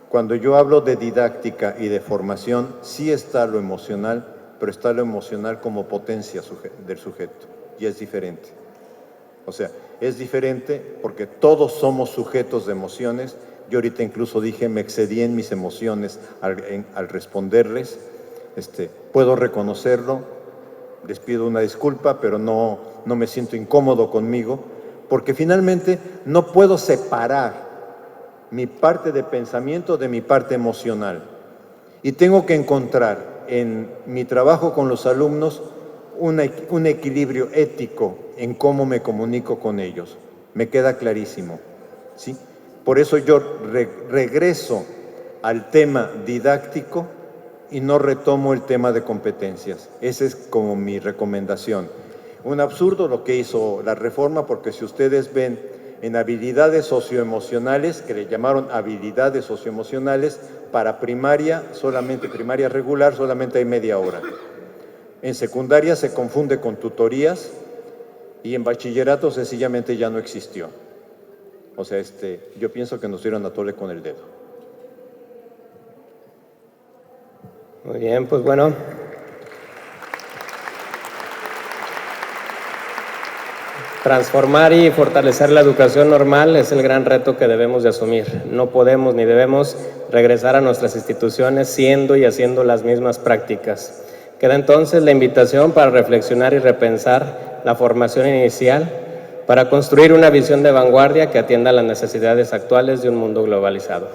Cuando yo hablo de didáctica y de formación, sí está lo emocional, pero está lo emocional como potencia del sujeto, y es diferente. O sea, es diferente porque todos somos sujetos de emociones. Yo ahorita incluso dije, me excedí en mis emociones al responderles. Puedo reconocerlo, les pido una disculpa, pero no me siento incómodo conmigo, porque finalmente no puedo separar mi parte de pensamiento de mi parte emocional. Y tengo que encontrar en mi trabajo con los alumnos un equilibrio ético en cómo me comunico con ellos. Me queda clarísimo, ¿sí? Por eso yo regreso al tema didáctico y no retomo el tema de competencias. Esa es como mi recomendación. Un absurdo lo que hizo la reforma, porque si ustedes ven en habilidades socioemocionales, que le llamaron habilidades socioemocionales, para primaria, solamente primaria regular, solamente hay media hora. En secundaria se confunde con tutorías y en bachillerato sencillamente ya no existió. O sea, yo pienso que nos dieron a tole con el dedo.
Muy bien, pues bueno. Transformar y fortalecer la educación normal es el gran reto que debemos de asumir. No podemos ni debemos regresar a nuestras instituciones siendo y haciendo las mismas prácticas. Queda entonces la invitación para reflexionar y repensar la formación inicial para construir una visión de vanguardia que atienda las necesidades actuales de un mundo globalizado.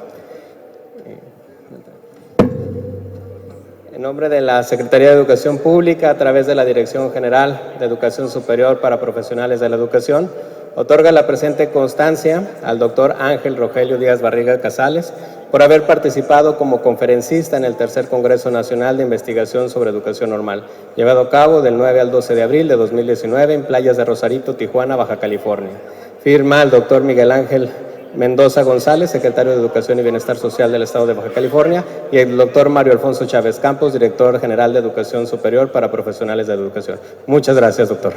En nombre de la Secretaría de Educación Pública, a través de la Dirección General de Educación Superior para Profesionales de la Educación, otorga la presente constancia al doctor Ángel Rogelio Díaz Barriga Casales por haber participado como conferencista en el Tercer Congreso Nacional de Investigación sobre Educación Normal, llevado a cabo del 9 al 12 de abril de 2019 en playas de Rosarito, Tijuana, Baja California. Firma el doctor Miguel Ángel Mendoza González, secretario de Educación y Bienestar Social del Estado de Baja California, y el doctor Mario Alfonso Chávez Campos, director general de Educación Superior para Profesionales de la Educación. Muchas gracias, doctor.